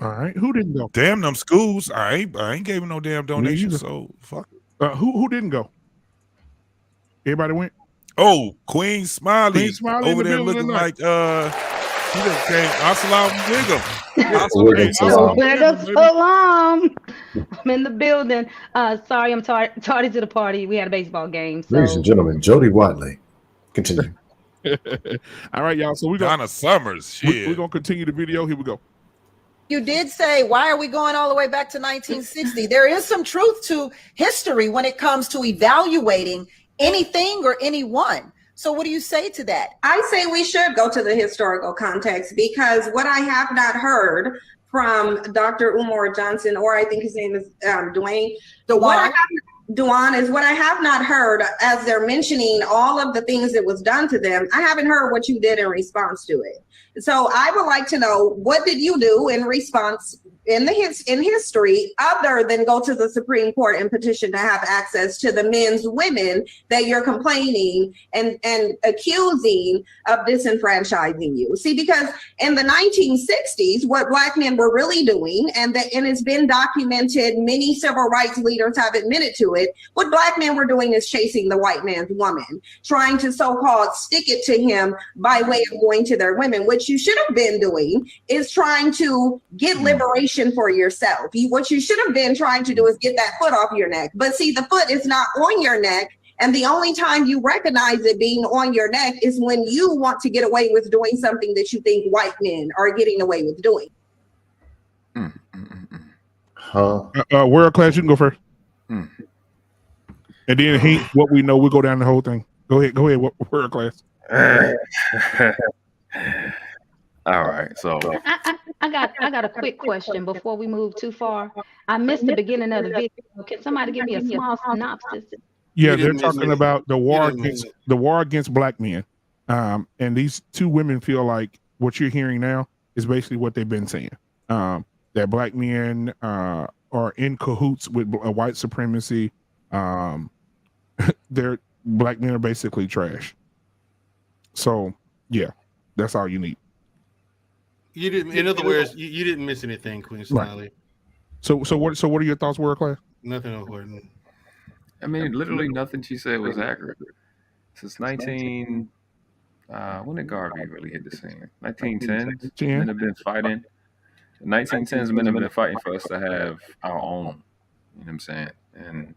All right, who didn't go? Damn them schools. I ain't gave him no damn donations. So fuck. Who didn't go? Everybody went. Oh, Queen Smiley, Queen Smiley over in the there building looking tonight. like she just came. Assalamu Salam. I'm in the building. Sorry, I'm tardy to the party. We had a baseball game. So. Ladies and gentlemen, Jody Watley. Continue. All right, y'all. So Donna Summers. We're gonna continue the video. Here we go. You did say, why are we going all the way back to 1960? There is some truth to history when it comes to evaluating anything or anyone. So what do you say to that? I say we should go to the historical context, because what I have not heard from Dr. Umar Johnson, or I think his name is Dewan, is what I have not heard as they're mentioning all of the things that was done to them. I haven't heard what you did in response to it. So I would like to know, what did you do in response in history, other than go to the Supreme Court and petition to have access to the men's women that you're complaining and accusing of disenfranchising you? See, because in the 1960s, what Black men were really doing, and it's been documented, many civil rights leaders have admitted to it, what Black men were doing is chasing the white man's woman, trying to so-called stick it to him by way of going to their women. What you should have been doing is trying to get liberation for yourself. What you should have been trying to do is get that foot off your neck. But see, the foot is not on your neck. And the only time you recognize it being on your neck is when you want to get away with doing something that you think white men are getting away with doing. World Class, you can go first. And then what we know, we'll go down the whole thing. Go ahead, World Class. All right, so I got a quick question before we move too far. I missed the beginning of the video. Can somebody give me a small synopsis? Yeah, they're talking about the war against Black men, and these two women feel like what you're hearing now is basically what they've been saying. That Black men are in cahoots with white supremacy. Their Black men are basically trash. So yeah, that's all you need. You didn't. In other words, you didn't miss anything, Queen Smiley. Right. So what are your thoughts, World Class? Nothing important. I mean, literally nothing she said was accurate. Since when did Garvey really hit the scene? 1910s. Men have been fighting. 1910s, men have been fighting for us to have our own. You know what I'm saying? And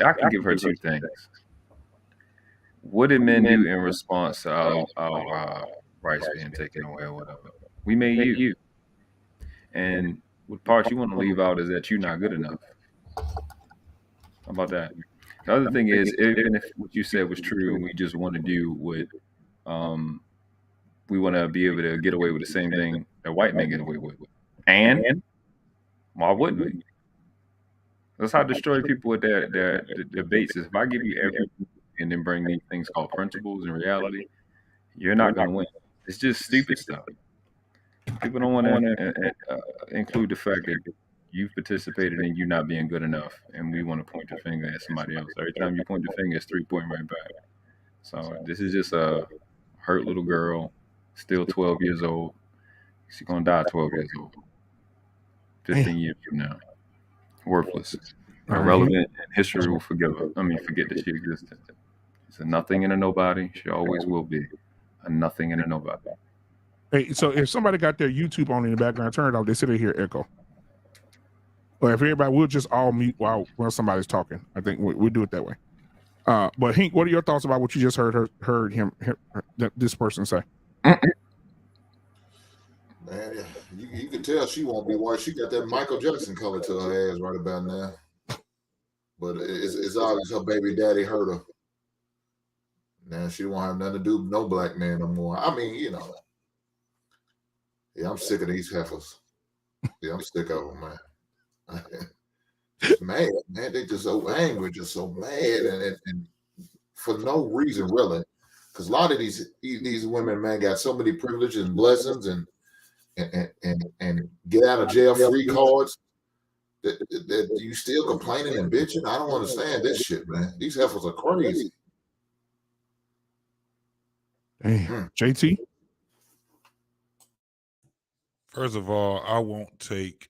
I can give her two things. What did men do in response to our rights being taken away or whatever? We made you. And what part you want to leave out is that you're not good enough. How about that? The other thing is, even if what you said was true and we just want to do what we want to be able to get away with the same thing that white men get away with. And why wouldn't we? That's how I destroy people with their debates. If I give you everything and then bring these things called principles and reality, you're not going to win. It's just stupid stuff. People don't want to include the fact that you've participated in you not being good enough, and we want to point the finger at somebody else. Every time you point the finger, it's 3 pointing right back. So this is just a hurt little girl, still 12 years old. She's going to die 12 years old. 15 years from now. Worthless. Irrelevant, and history will forget that she existed. It's a nothing and a nobody. She always will be a nothing and a nobody. Hey, so if somebody got their YouTube on in the background, turn it off. They sit here echo. Or if everybody, we'll just all mute while somebody's talking. I think we'll do it that way. But Hink, what are your thoughts about what you just heard this person say? Man, you can tell she won't be white. She got that Michael Jackson color to her ass right about now. But it's obvious her baby daddy hurt her. Now she won't have nothing to do with no black man no more. I mean, you know. Yeah, I'm sick of these heifers. Yeah, I'm sick of them, man. Just mad, man. They just so angry, just so mad, and for no reason, really. Because a lot of these women, man, got so many privileges and blessings and get out of jail free cards that you still complaining and bitching. I don't understand this shit, man. These heifers are crazy. Damn. JT? First of all, I won't take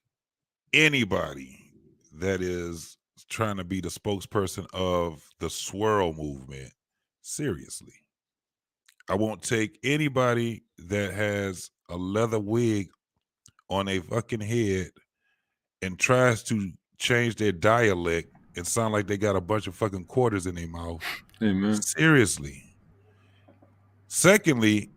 anybody that is trying to be the spokesperson of the swirl movement seriously. I won't take anybody that has a leather wig on a fucking head and tries to change their dialect and sound like they got a bunch of fucking quarters in their mouth. Amen. Seriously. Secondly,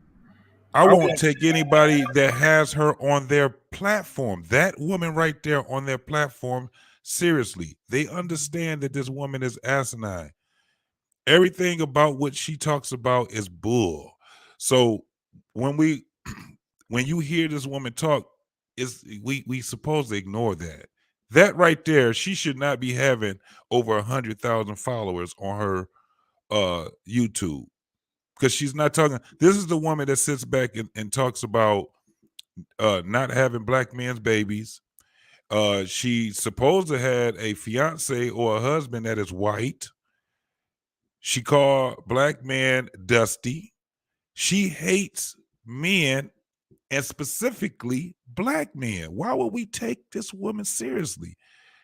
I won't take anybody that has her on their platform. That woman right there on their platform, seriously. They understand that this woman is asinine. Everything about what she talks about is bull. So when you hear this woman talk, we supposed to ignore that. That right there, she should not be having over 100,000 followers on her YouTube. Because she's not talking. This is the woman that sits back and talks about not having black men's babies. She supposed to had a fiance or a husband that is white. She called black men dusty. She hates men and specifically black men. Why would we take this woman seriously?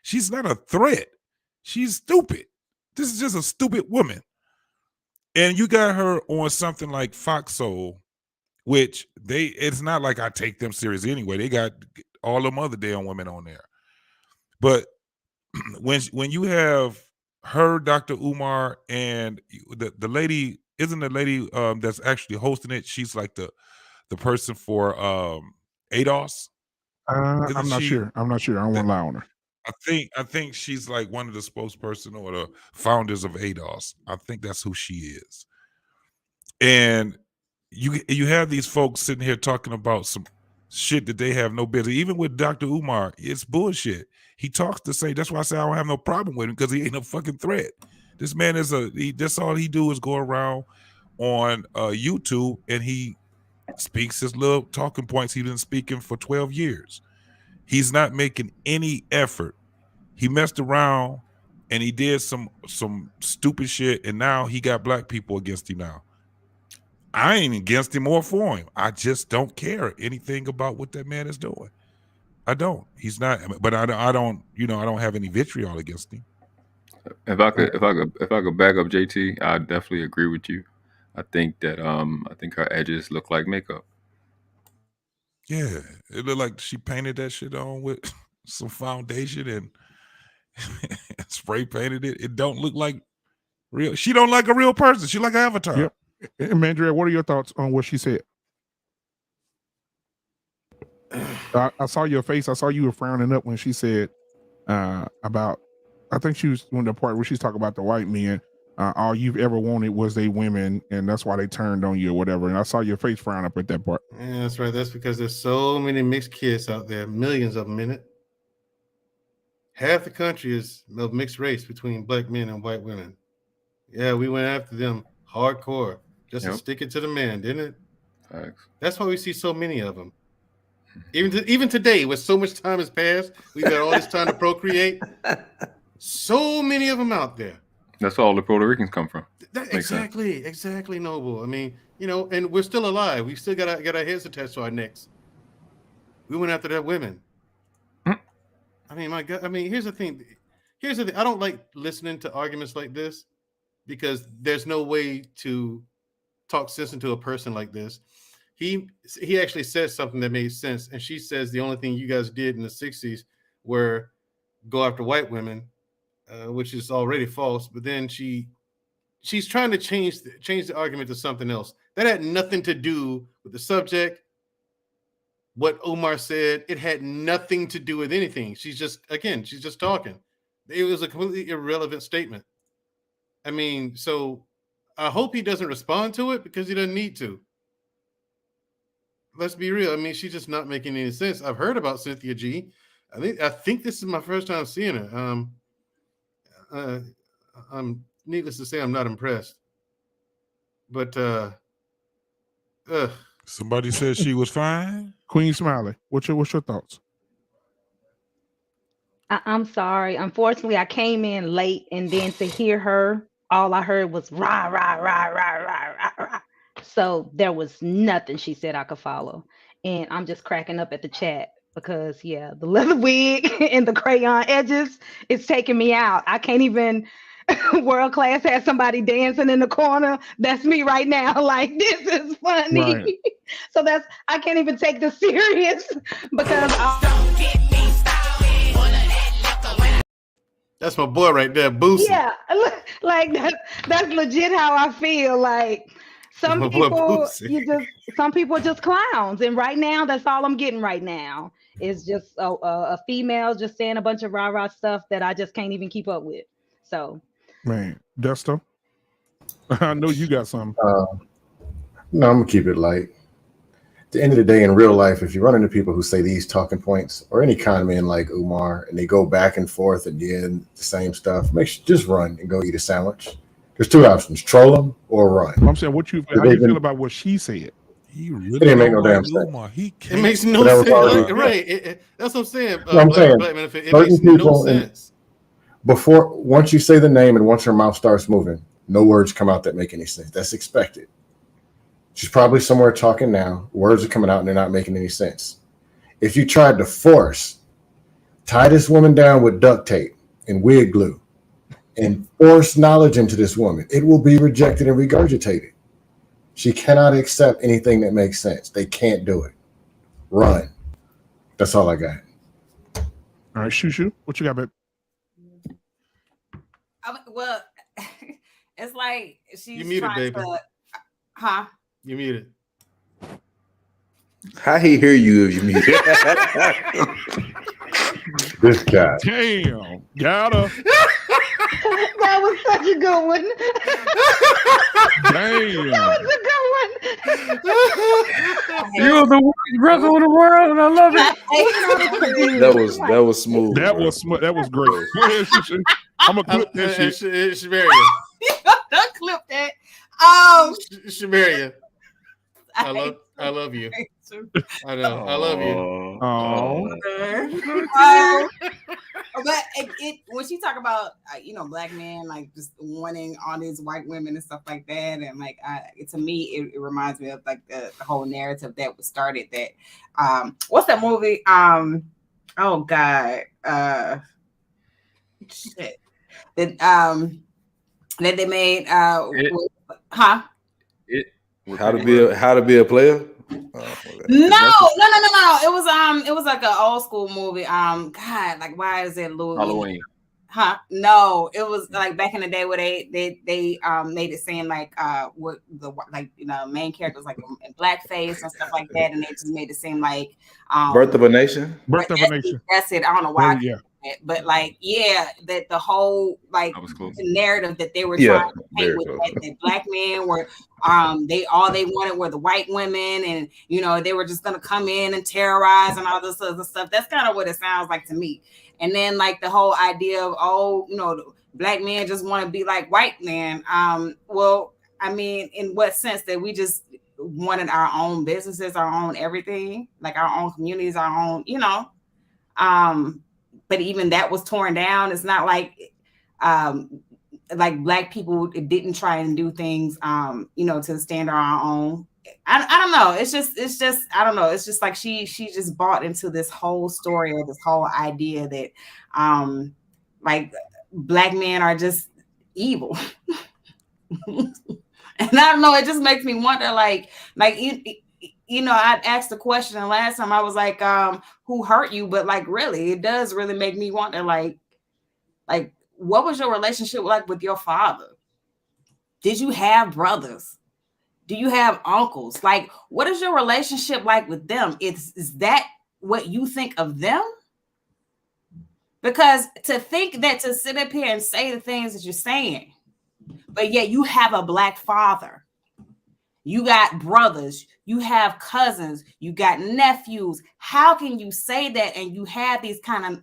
She's not a threat. She's stupid. This is just a stupid woman. And you got her on something like Foxhole, which it's not like I take them serious anyway. They got all them other damn women on there. But when you have her, Dr. Umar, and the lady, isn't the lady that's actually hosting it, she's like the person for ADOS. I'm not sure. I don't want to lie on her. I think she's like one of the spokesperson or the founders of ADOS. I think that's who she is. And you have these folks sitting here talking about some shit that they have no business. Even with Dr. Umar, it's bullshit. He talks the same. That's why I say I don't have no problem with him, because he ain't no fucking threat. This man is that's all he do is go around on YouTube and he speaks his little talking points he's been speaking for 12 years. He's not making any effort. He messed around and he did some stupid shit, and now he got black people against him now. I ain't against him or for him. I just don't care anything about what that man is doing. I don't. He's not, but I don't, I don't have any vitriol against him. If I could back up JT, I definitely agree with you. I think that I think her edges look like makeup. Yeah, it looked like she painted that shit on with some foundation and spray painted it. It don't look like real. She don't like a real person. She like an avatar. Yep. And Mandria, what are your thoughts on what she said? I saw your face. I saw you were frowning up when she said about, I think she was on the part where she's talking about the white men. All you've ever wanted was they women, and that's why they turned on you or whatever. And I saw your face frown up at that part. Yeah, that's right. That's because there's so many mixed kids out there, millions of them in it. Half the country is of mixed race between black men and white women. Yeah, we went after them hardcore just to stick it to the man, didn't it? Thanks. That's why we see so many of them. Even today, with so much time has passed, we've got all this time to procreate. So many of them out there. That's all the Puerto Ricans come from. Exactly, Noble. I mean, and we're still alive. We still got our heads attached to our necks. We went after that women. I mean, my God. I mean, here's the thing. I don't like listening to arguments like this because there's no way to talk sense into a person like this. He actually said something that made sense, and she says the only thing you guys did in the 60s were go after white women, which is already false. But then she's trying to change the argument to something else that had nothing to do with the subject. What Umar said, it had nothing to do with anything. She's just talking. It was a completely irrelevant statement. I mean, so I hope he doesn't respond to it because he doesn't need to. Let's be real. I mean, she's just not making any sense. I've heard about Cynthia G. I think this is my first time seeing her. I'm needless to say, I'm not impressed. But somebody said she was fine. Queen Smiley, what's your thoughts? I'm sorry. Unfortunately, I came in late, and then to hear her, all I heard was rah, rah, rah, rah, rah, rah, rah. So there was nothing she said I could follow. And I'm just cracking up at the chat because, yeah, the leather wig and the crayon edges, it's taking me out. I can't even, world class has somebody dancing in the corner. That's me right now. Like, this is funny. Right. So I can't even take this serious because that's my boy right there, Boosie. Yeah, like that's legit how I feel. Like some people, some people are just clowns, and right now, that's all I'm getting right now is just a female just saying a bunch of rah rah stuff that I just can't even keep up with. So, man, Dusto, I know you got something. No, I'm gonna keep it light. At the end of the day, in real life, if you run into people who say these talking points, or any con man like Umar, and they go back and forth at the end, the same stuff, just run and go eat a sandwich. There's two options: troll them or run. I'm saying, how do you feel about what she said? He really it didn't make no damn sense. Umar. It makes no sense. Right. That's what I'm saying. I'm saying it makes no sense. Once you say the name and once her mouth starts moving, no words come out that make any sense. That's expected. She's probably somewhere talking now. Words are coming out and they're not making any sense. If you tried to tie this woman down with duct tape and wig glue and force knowledge into this woman, it will be rejected and regurgitated. She cannot accept anything that makes sense. They can't do it. Run. That's all I got. All right, Shushu, what you got, babe? Well, it's like she's you muted, trying baby. Huh? You muted. How he hear you if you muted? This guy. Damn. Got her. That was such a good one. Damn. That was a good one. You're the worst brother in the world, and I love it. That was smooth. That was great. Go ahead, Shushu. I'm gonna clip that shit. Shamaria. Don't clip that. Shamaria. I love you. I know. I love you. But when she talk about black men like just wanting all these white women and stuff like that, and like to me it reminds me of like the whole narrative that was started that what's that movie? Oh God, shit that that they made How to be a player? No. It was like an old school movie. God, like why is it Louis? Halloween. Huh? No, it was like back in the day where they made it seem like what the main character was like in blackface and stuff like that, and they just made it seem like Birth of a Nation. Birth of a Nation. That's it. I don't know why. Yeah. But like, yeah, that the whole like the narrative that they were trying to paint with that black men were they wanted were the white women, and they were just gonna come in and terrorize and all this other stuff. That's kind of what it sounds like to me. And then like the whole idea of black men just want to be like white men. Well, I mean, in what sense that we just wanted our own businesses, our own everything, like our own communities, our own, but even that was torn down. It's not like black people didn't try and do things, to stand on our own. I don't know. It's just I don't know. It's just like she just bought into this whole story or this whole idea that like black men are just evil. And I don't know, it just makes me wonder, like you know, I asked the question the last time I was like, who hurt you? But like, really, it does really make me wonder, like, what was your relationship like with your father? Did you have brothers? Do you have uncles? Like, what is your relationship like with them? Is that what you think of them? Because to think that, to sit up here and say the things that you're saying, but yet you have a Black father, you got brothers, you have cousins, you got nephews. How can you say that and you have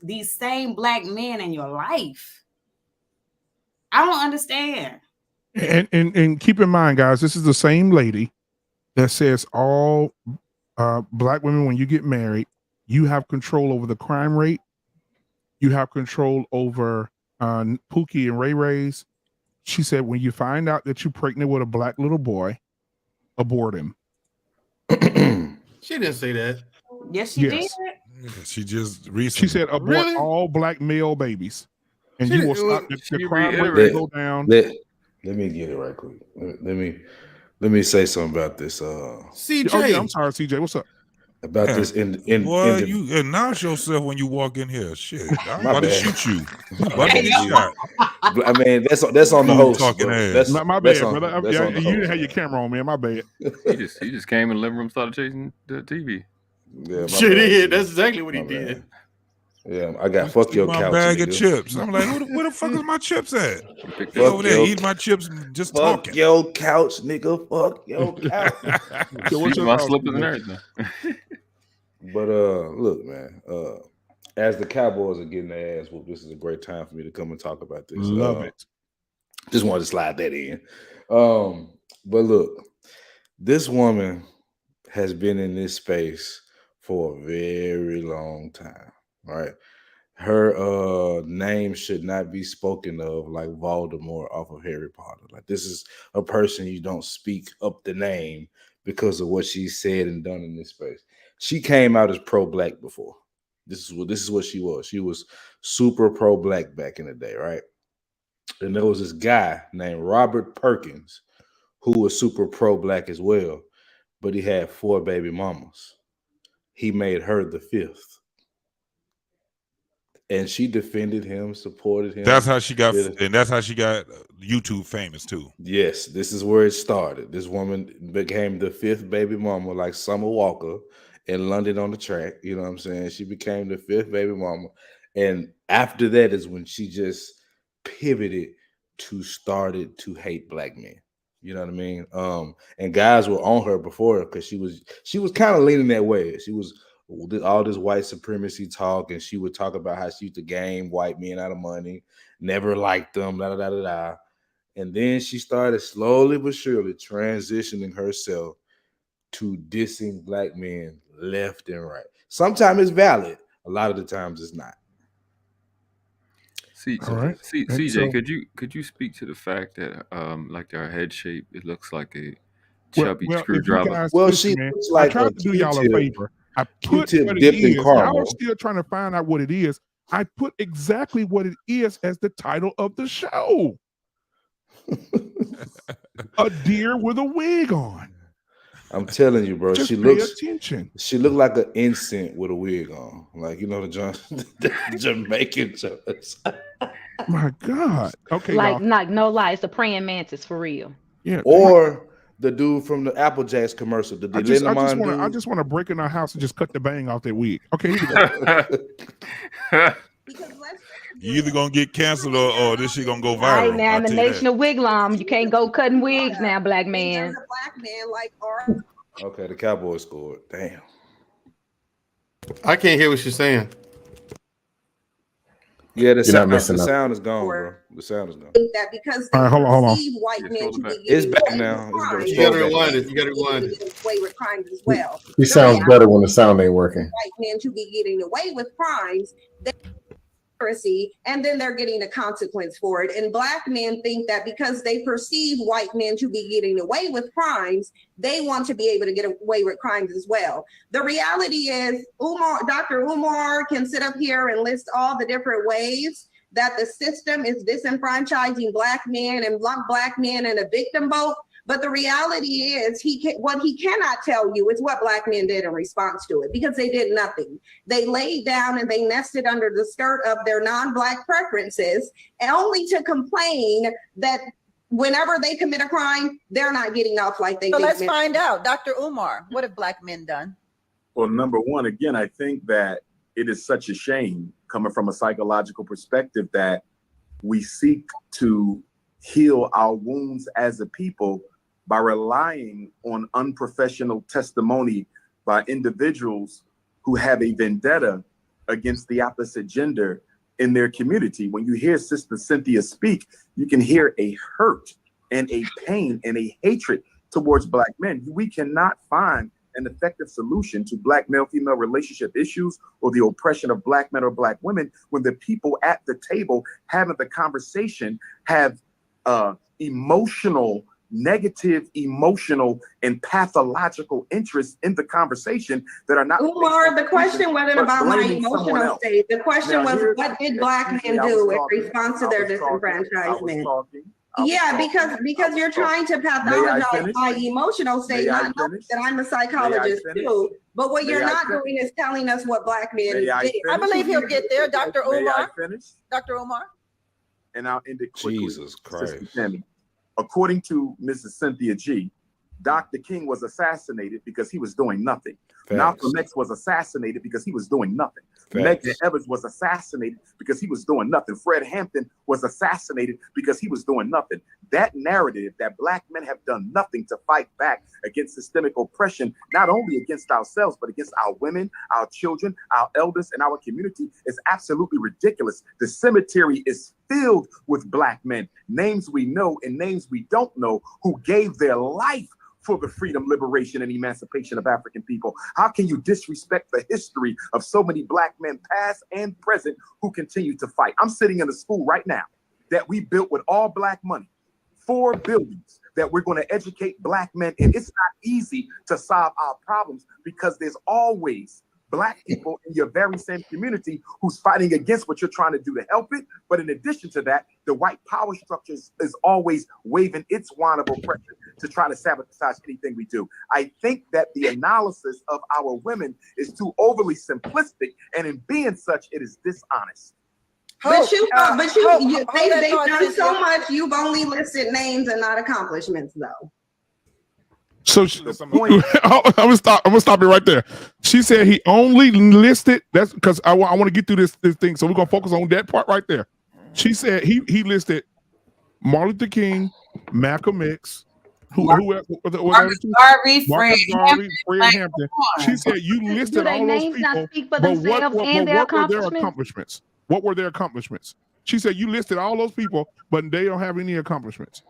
these same Black men in your life? I don't understand. And keep in mind, guys, this is the same lady that says all Black women, when you get married, you have control over the crime rate. You have control over Pookie and Ray Ray's. She said, when you find out that you're pregnant with a Black little boy, abort him. She didn't say that. Yes, she did. She just recently. She said, abort all Black male babies, and She you will didn't- stop the crime rate will go down. Let me get it right quick. Let me say something about this. CJ. Oh yeah, I'm sorry, CJ. What's up? About this Boy, you announce yourself when you walk in here. Shit, I'm My about to bad. shoot you. I'm about to get shot. I mean, that's on the Fool host. talking Bro. ass. That's My that's bad, on, brother. that's on the You host. didn't have your camera on, man. My bad. He just came in the living room, started chasing the TV. Yeah, my She bad. did. That's exactly what he My did. bad. Yeah, I got fuck your my couch, bag nigga. of chips. I'm like, where the fuck is my chips at? He Fuck over there your- eating my chips and just Fuck talking. your couch, nigga. Fuck your couch. So what's your my thoughts, slippers and CJ? everything. But look, man. As the Cowboys are getting their ass whooped, this is a great time for me to come and talk about this. Love it. Just wanted to slide that in. But look, this woman has been in this space for a very long time, right? Her name should not be spoken of like Voldemort off of Harry Potter. Like, this is a person you don't speak up the name because of what she said and done in this space. She came out as pro-Black before. This is what she was. She was super pro-Black back in the day, right? And there was this guy named Robert Perkins who was super pro-Black as well, but he had 4 baby mamas. He made her the 5th. And she defended him, supported him. That's how she got, and that's how she got YouTube famous too. Yes, this is where it started. This woman became the 5th baby mama, like Summer Walker in London on the Track. You know what I'm saying? She became the 5th baby mama. And after that is when she just pivoted to started to hate Black men. You know what I mean? And guys were on her before her because she was kind of leaning that way. She was all this white supremacy talk, and she would talk about how she used to game white men out of money, never liked them, da da da da da. And then she started slowly but surely transitioning herself to dissing Black men left and right. Sometimes it's valid, a lot of the times it's not. All right. CJ, could you speak to the fact that like their head shape, it looks like a Well, chubby if you screwdriver? guys Well, listen, she man, looks I like tried a to do y'all a Q-tip. favor. I put Q-tip what it dipped in is. Y'all caramel. are still trying to find out what it is. I put exactly what it is as the title of the show. A deer with a wig on. I'm telling you, bro. Just She pay looks. attention. She looked like an ensign with a wig on, like the Jamaican judge. My God. Okay, Like, y'all. no lie, it's a praying mantis for real. Yeah. Or the dude from the Apple Jacks commercial, the I Dilemma just want to break in our house and just cut the bang off that wig. Okay, here we go. You either gonna get canceled or this shit gonna go All right, viral. now I'll in the tell you nation that. of Wiglam, you can't go cutting wigs now, Black man. Black man like our Okay, the Cowboys scored. Damn. I can't hear what she's saying. Yeah, the You're not missing the nothing. sound is gone, bro. The sound is gone. that because they All right, hold on. perceive white men to be It's getting back away now. with It's back. crimes. You gotta It's rewind back. it. You gotta rewind it. Getting away with crimes as well. He The sounds reality better when the sound ain't working. white men to be getting away with crimes, and then they're getting a consequence for it. And Black men think that because they perceive white men to be getting away with crimes, they want to be able to get away with crimes as well. The reality is, Dr. Umar can sit up here and list all the different ways that the system is disenfranchising Black men and Black men in a victim boat. But the reality is what he cannot tell you is what Black men did in response to it, because they did nothing. They laid down and they nested under the skirt of their non-Black preferences, and only to complain that whenever they commit a crime, they're not getting off like they did. So let's find out. Dr. Umar, what have Black men done? Well, number one, again, I think that it is such a shame coming from a psychological perspective that we seek to heal our wounds as a people by relying on unprofessional testimony by individuals who have a vendetta against the opposite gender in their community. When you hear Sister Cynthia speak, you can hear a hurt and a pain and a hatred towards Black men. We cannot find an effective solution to Black male-female relationship issues or the oppression of Black men or Black women when the people at the table having the conversation have negative, emotional, and pathological interests in the conversation that are not. Umar, the question wasn't about my emotional state. The question was, what did Black men do in response to their disenfranchisement? Yeah, because you're trying to pathologize my emotional state, not knowing that I'm a psychologist too. But what you're not doing is telling us what Black men did. I believe he'll get there, Dr. Umar. Dr. Umar. And I'll end it quickly. Jesus Christ. According to Mrs. Cynthia G., Dr. King was assassinated because he was doing nothing. Facts. Malcolm X was assassinated because he was doing nothing. Facts. Medgar Evers was assassinated because he was doing nothing. Fred Hampton was assassinated because he was doing nothing. That narrative that Black men have done nothing to fight back against systemic oppression, not only against ourselves, but against our women, our children, our elders, and our community is absolutely ridiculous. The cemetery is filled with Black men, names we know and names we don't know, who gave their life for the freedom, liberation, and emancipation of African people. How can you disrespect the history of so many Black men, past and present, who continue to fight? I'm sitting in a school right now that we built with all Black money, 4 buildings that we're going to educate Black men. And it's not easy to solve our problems because there's always Black people in your very same community who's fighting against what you're trying to do to help it. But in addition to that, the white power structure is always waving its wand of oppression to try to sabotage anything we do. I think that the analysis of our women is too overly simplistic, and in being such, it is dishonest. They've done so much. You've only listed names and not accomplishments, though. So I'm gonna stop it right there. She said he only listed, that's because I want to get through this thing, so we're gonna focus on that part right there. She said he listed Martin Luther King, Malcolm X, Fred Hampton. She said you listed all those people, but what were their accomplishments? What were their accomplishments? She said you listed all those people, but they don't have any accomplishments.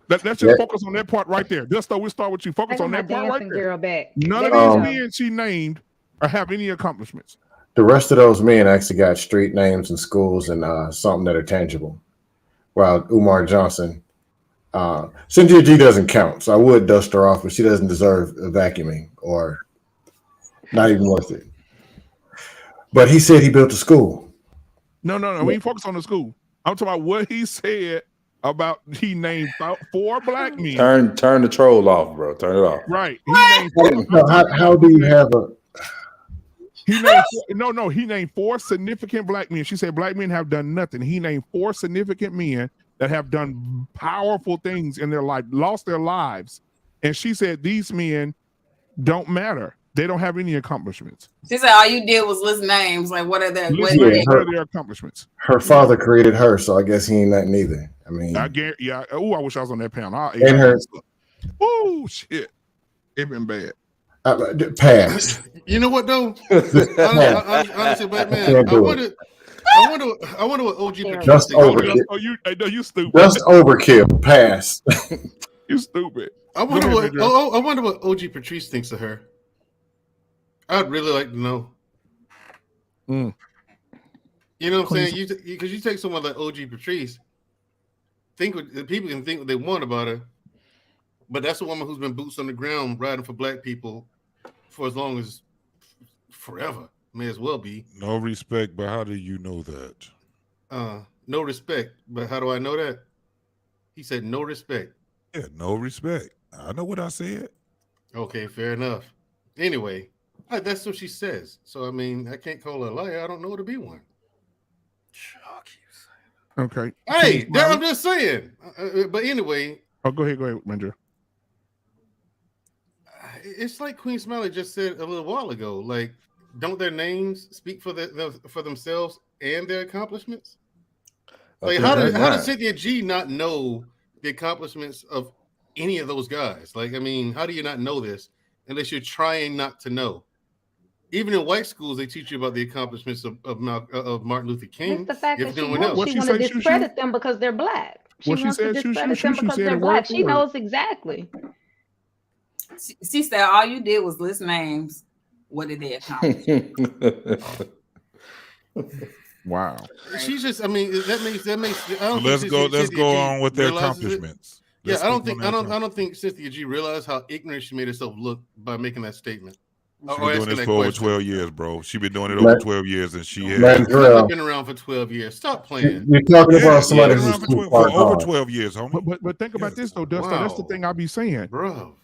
Let's just focus on that part right there. Just so we'll start with you. Focus on that part right there. None of these men she named have any accomplishments. The rest of those men actually got street names and schools and something that are tangible. While Umar Johnson, Cynthia G doesn't count, so I would dust her off, but she doesn't deserve a vacuuming or not even worth it. But he said he built a school. No. We focus on the school. I'm talking about what he said about he named 4 Black men. Turn the troll off, bro. Turn it off. Right. How do you have a? He named 4 significant Black men. She said Black men have done nothing. He named 4 significant men that have done powerful things in their life, lost their lives, and she said these men don't matter. They don't have any accomplishments. She said all you did was list names. Like, what are their accomplishments? Her father created her, so I guess he ain't nothing either. I mean, I wish I was on that panel. And her. Oh shit, it been bad. Pass. You know what though? Honestly, Black man, I wonder what OG just overkill. You stupid. Just overkill. Pass. You stupid. I wonder what OG Patrice thinks of her. I'd really like to know. You know what I'm saying? Because you take someone like OG Patrice, people can think what they want about her, but that's a woman who's been boots on the ground riding for Black people for as long as forever. may as well be. No respect, but how do you know that? No respect, but how do I know that? He said no respect. Yeah, no respect. I know what I said. Okay, fair enough. Anyway, that's what she says. So I mean, I can't call her a liar. I don't know her to be one. Okay. Hey, I'm just saying. But anyway. Oh, go ahead, Mandra. It's like Queen Smiley just said a little while ago. Like, don't their names speak for for themselves and their accomplishments? Like, how does Cynthia G not know the accomplishments of any of those guys? Like, I mean, how do you not know this unless you're trying not to know? Even in white schools, they teach you about the accomplishments of Martin Luther King. It's the fact that she else. wants to discredit them because they're black. She wants to discredit them because they're black. She knows exactly. She said all you did was list names. What did they accomplish? Wow. She's just. I mean, that makes. Let's go on with their accomplishments. Yeah, I don't think Cynthia G realized how ignorant she made herself look by making that statement. She's been doing this for over 12 years, bro. She's been doing it over 12 years, and she has been around for 12 years. Stop playing. You're talking about somebody who's for over 12 years, homie. But think about this though, Dustin. That's the thing I be saying, bro.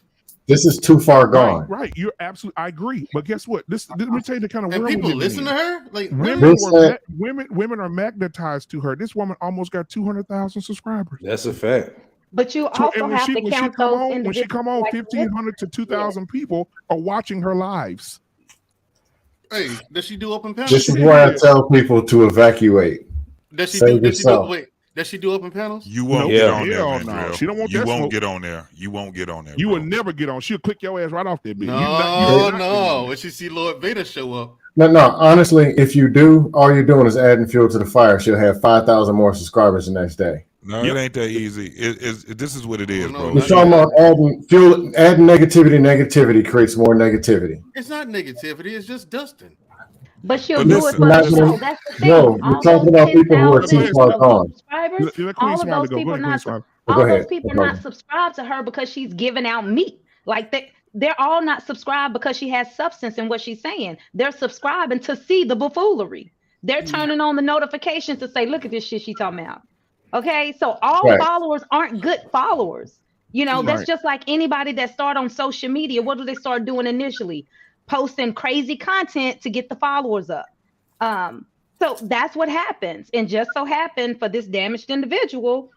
This is too far gone. Right. You're absolutely. I agree. But guess what? Let me tell you the kind of world people listen to her. Like women are magnetized to her. This woman almost got 200,000 subscribers. That's a fact. But you also have to count those individuals. When she come on, 1,500 to 2,000 people are watching her lives. Hey, does she do open panels? This is why I tell people to evacuate. Does she Save do? yourself. Does she do open panels? You won't get on there, no. She don't want you that won't smoke. get on there. You won't get on there. You will never get on. She'll click your ass right off that bitch. No. When she see Lord Vader show up. No. Honestly, if you do, all you're doing is adding fuel to the fire. She'll have 5,000 more subscribers the next day. No, it ain't that easy. This is what it is, bro. We're talking about adding fuel, adding negativity. Negativity creates more negativity. It's not negativity. It's just dusting. But she'll do it for that's the That's the thing. No, we're talking about people who are too far gone. All of those people are not subscribed to her because she's giving out meat. Like they're all not subscribed because she has substance in what she's saying. They're subscribing to see the buffoonery. They're turning on the notifications to say, look at this shit she talking about. Okay, so all followers aren't good followers. You know, that's just like anybody that start on social media. What do they start doing initially? Posting crazy content to get the followers up. So that's what happens. And just so happened for this damaged individual,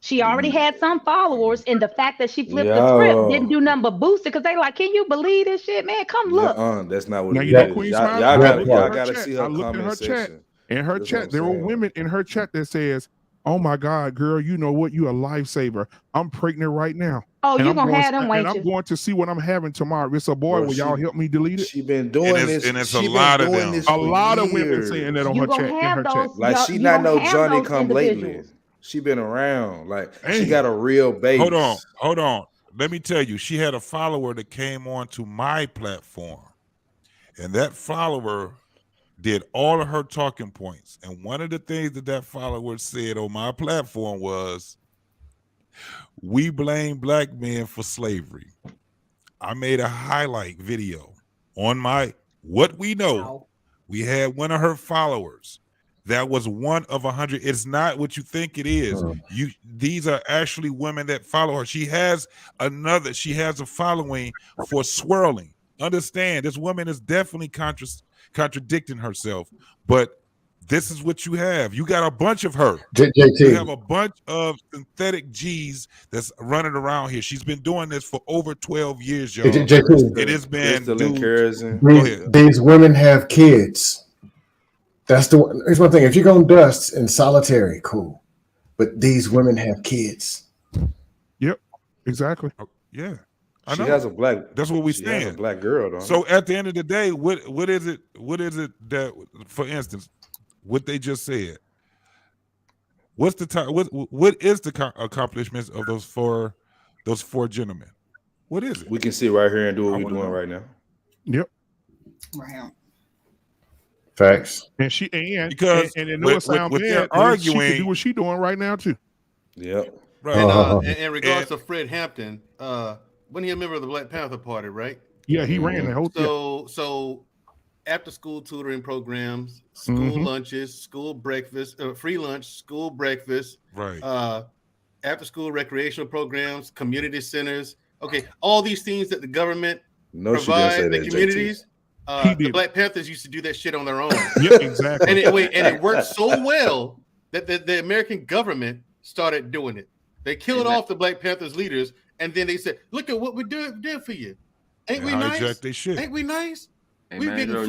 she already had some followers, and the fact that she flipped the script didn't do nothing but boost it because they like, can you believe this shit, man? Come look. That's not what now, it you know, is. Queen Y'all gotta see her comment section. In her chat, there were women in her chat that says, oh my God, girl, you know what? You a lifesaver. I'm pregnant right now. Oh, you're going to have them, and I'm going to see what I'm having tomorrow. It's a boy. Will y'all help me delete it? She been doing this. And it's a lot of them. A lot of women saying that on her chat. In her chat. Like, she not no Johnny come lately. She been around. Like, she got a real base. Hold on. Let me tell you, she had a follower that came on to my platform. And that follower did all of her talking points. And one of the things that follower said on my platform was, we blame black men for slavery. I made a highlight video on my What We Know. We had one of her followers. That was one of 100. It's not what you think it is. These are actually women that follow her. She has a following for swirling. Understand, this woman is definitely contradicting herself, but this is what you have. You got a bunch of her. JT. You have a bunch of synthetic G's that's running around here. She's been doing this for over 12 years, y'all. JT. It has been. These women have kids. Here's one thing. If you're going to dust in solitary, cool. But these women have kids. Yep, exactly. Yeah. She has a black. That's what we saying. Has a black girl, though. So at the end of the day, what is it? What is it that, for instance, what they just said? What's the time? What is the accomplishments of those four gentlemen? What is it? We can sit right here and do what we're doing right now. Yep. Right. Facts. And it with sound their bad. arguing, she can do what she doing right now too. Yep. Right. And in regards to Fred Hampton, wasn't he a member of the Black Panther Party, right? Yeah, he ran the whole So after-school tutoring programs, school lunches, school breakfast, free lunch, school breakfast, right? After-school recreational programs, community centers. Okay, all these things that the government No, she didn't say provide the that, JT. communities. He The did. Black Panthers used to do that shit on their own. Yeah, exactly. And it worked so well that the American government started doing it. They killed off the Black Panthers leaders, and then they said, "Look at what we did for you. Ain't we nice? They shit. Ain't we nice?" Hey, We've man, been Joe,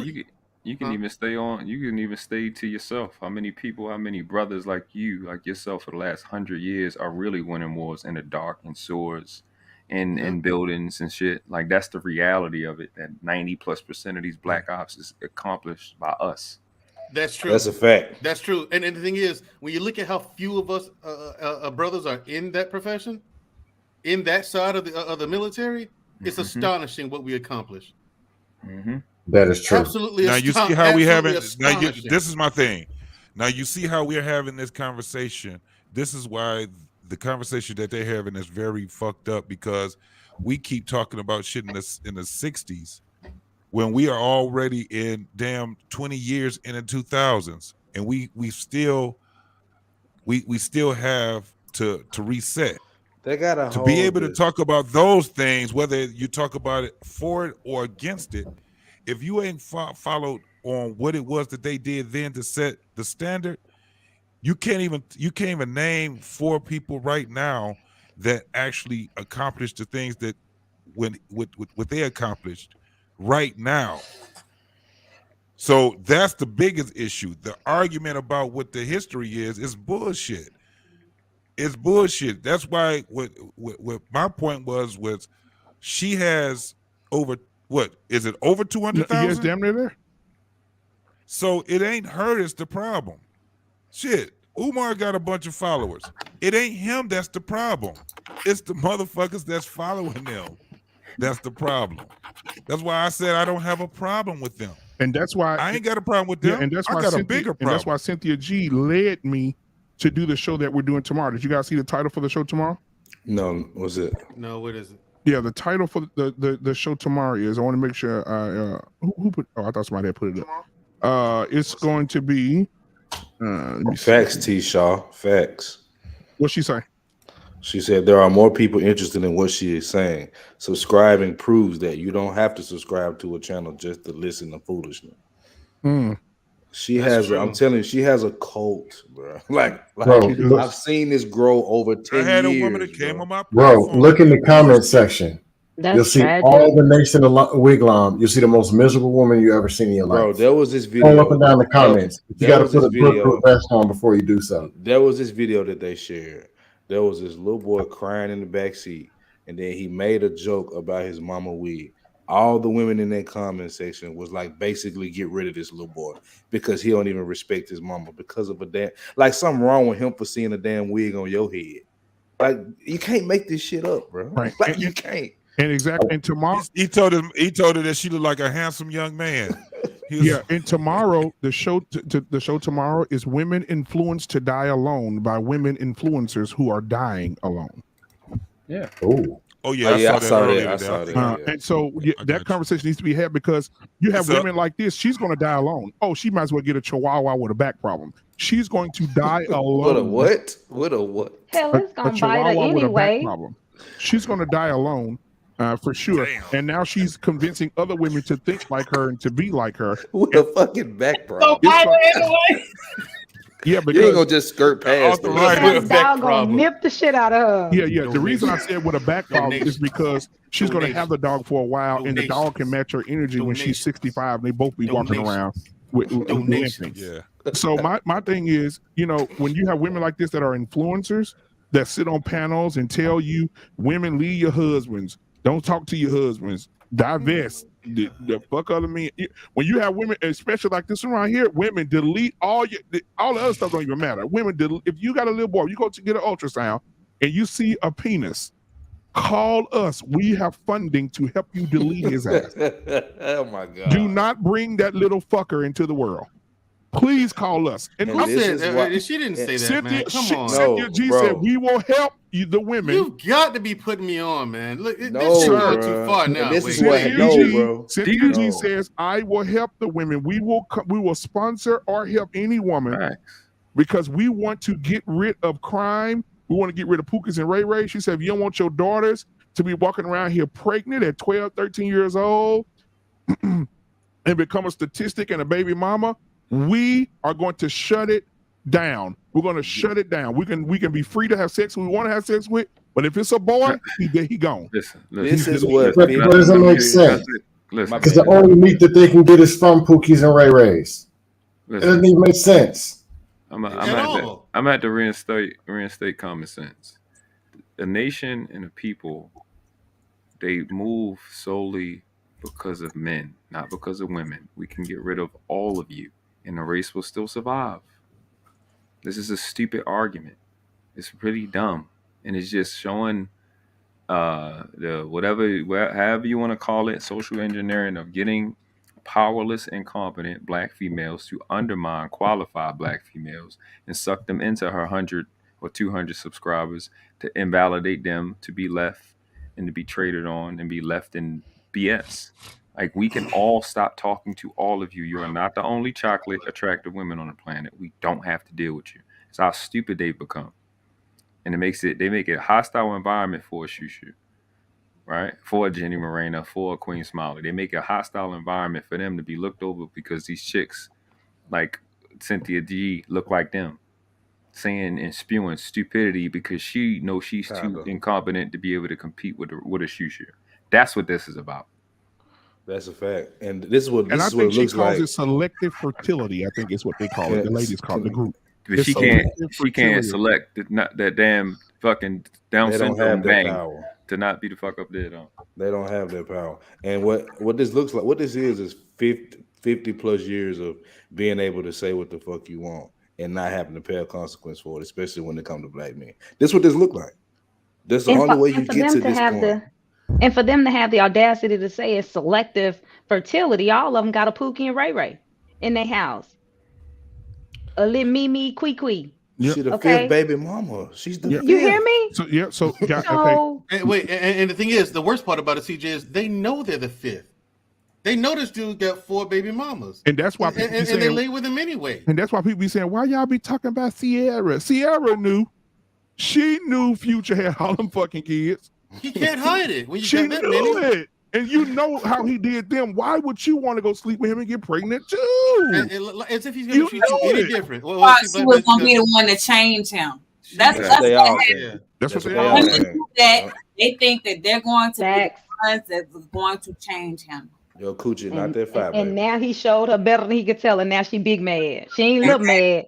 you can even stay on. You can even stay to yourself. How many people, how many brothers like you, like yourself, for the last 100 years are really winning wars in the dark and swords, and buildings and shit? Like that's the reality of it. That 90+% of these black ops is accomplished by us. That's true. That's a fact. That's true. And the thing is, when you look at how few of us brothers are in that profession, in that side of the military, it's astonishing what we accomplish. That is true. Absolutely. Now you see how we having. Now astonishing. this is my thing. Now you see how we're having this conversation. This is why the conversation that they're having is very fucked up, because we keep talking about shit in the 60s when we are already in damn 20 years in the 2000s, and we still have to reset. They got to be able to talk about those things, whether you talk about it for it or against it. If you ain't followed on what it was that they did then to set the standard, you can't even name 4 people right now that actually accomplished the things that what they accomplished right now. So that's the biggest issue. The argument about what the history is bullshit. It's bullshit. That's why what my point was she has over, what is it, over 200,000? Yes, damn near there. So it ain't her that's the problem. Shit, Umar got a bunch of followers. It ain't him that's the problem. It's the motherfuckers that's following them. That's the problem. That's why I said I don't have a problem with them. And that's why I ain't got a problem with them. Yeah, and that's why I got Cynthia, a bigger problem. And that's why Cynthia G led me to do the show that we're doing tomorrow. Did you guys see the title for the show tomorrow? No, what's it? No, what is it? Yeah, the title for the show tomorrow is, I want to make sure who put, I thought somebody had put it up. It's going to be Facts, T. Shaw. Facts. What'd she say? She said there are more people interested in what she is saying. Subscribing proves that you don't have to subscribe to a channel just to listen to foolishness. She has, I'm telling you, she has a cult, bro. Like Bro, I've seen this grow over 10 years. I had a woman that came on my Bro, look in the comment section. You'll see all the Nation of Wigwam. You'll see the most miserable woman you ever seen in your life. Bro, there was this video. Go up and down the comments. You got to put a bulletproof vest on before you do so. There was this video that they shared. There was this little boy crying in the back seat, and then he made a joke about his mama wig. All the women in that comment section was like, basically, get rid of this little boy because he don't even respect his mama because of a damn, like something wrong with him for seeing a damn wig on your head. Like you can't make this shit up, bro. Right. Like you can't. And exactly. And tomorrow he told her that she looked like a handsome young man. Yeah, and tomorrow the show tomorrow is Women Influenced to Die Alone by women influencers who are dying alone. Yeah. Oh yeah, I saw that. And so that conversation needs to be had because you have women like this. She's going to die alone. Oh, she might as well get a chihuahua with a back problem. She's going to die alone. With a what? With a what? Hell, it's going to bite her anyway. She's going to die alone. For sure. Damn. And now she's convincing other women to think like her and to be like her. With a fucking back problem. Yeah, because you ain't gonna just skirt past the that dog gonna nip the shit out of her. Yeah. The reason I said with a back problem is because she's gonna have the dog for a while, and the dog can match her energy when she's 65. And they both be walking around with limping. Yeah. So my thing is, when you have women like this that are influencers that sit on panels and tell you, women, leave your husbands, don't talk to your husbands, divest. The fuck other men. When you have women, especially like this around here, women delete all the other stuff don't even matter. Women, if you got a little boy, you go to get an ultrasound and you see a penis, call us. We have funding to help you delete his ass. Oh my god! Do not bring that little fucker into the world. Please call us. And who said she didn't say that, Cynthia, man? Come on. Cynthia G said we will help the women. You've got to be putting me on, man. Look, No, this shit going bruh. too far And now. this Wait, is what wait. no, bro. Cynthia G No. says, I will help the women. We will sponsor or help any woman because we want to get rid of crime. We want to get rid of Pookies and Ray Ray. She said, if you don't want your daughters to be walking around here pregnant at 12, 13 years old and become a statistic and a baby mama, we are going to shut it down. We're going to shut it down. We can be free to have sex who we want to have sex with, but if it's a boy, he gone. Listen, This is what But it doesn't make sense. Because the only meat that they can get is from Pookies and Ray Rays. It doesn't even make sense. I'm at to reinstate common sense. A nation and a people, they move solely because of men, not because of women. We can get rid of all of you, and the race will still survive. This is a stupid argument. It's really dumb, and it's just showing however you want to call it, social engineering of getting powerless, incompetent Black females to undermine qualified Black females and suck them into her 100 or 200 subscribers to invalidate them, to be left and to be traded on and be left in BS. Like, we can all stop talking to all of you. You are not the only chocolate attractive women on the planet. We don't have to deal with you. It's how stupid they've become. And they make it a hostile environment for a Shushu, right? For a Jenny Morena, for a Queen Smiley. They make a hostile environment for them to be looked over because these chicks like Cynthia G look like them, saying and spewing stupidity because she knows she's too incompetent to be able to compete with a Shushu. That's what this is about. That's a fact. And this is what And I it think she looks calls like. it selective fertility. I think is what they call it. The ladies call it, the group. But she can't select that damn fucking Down They don't syndrome have that bang power. to not be the fuck up there though. They don't have that power. And what this looks like, what this is 50 plus years of being able to say what the fuck you want and not having to pay a consequence for it, especially when it comes to Black men. This is what this look like. That's the only way you get to this point. And for them to have the audacity to say it's selective fertility, all of them got a Pookie and Ray Ray in their house. A little Mimi Kwee. She the fifth baby mama. She's the fifth. You hear me? Wait, and the thing is, the worst part about it, CJ, is they know they're the fifth. They know this dude got 4 baby mamas. And that's why people and they lay with him anyway. And that's why people be saying, why y'all be talking about Sierra? Sierra knew. She knew Future had all them fucking kids. He can't hide it. When you She got that knew many. it. And you know how he did them. Why would you want to go sleep with him and get pregnant too? As if he's going to treat you any different. She was going to be the one to change him. That's what happened. That's what they Women are. do that. They think that they're going to be the ones that's going to change him. Yo, Coochie, not that fat, And now he showed her better than he could tell, and now she big mad. She ain't look mad.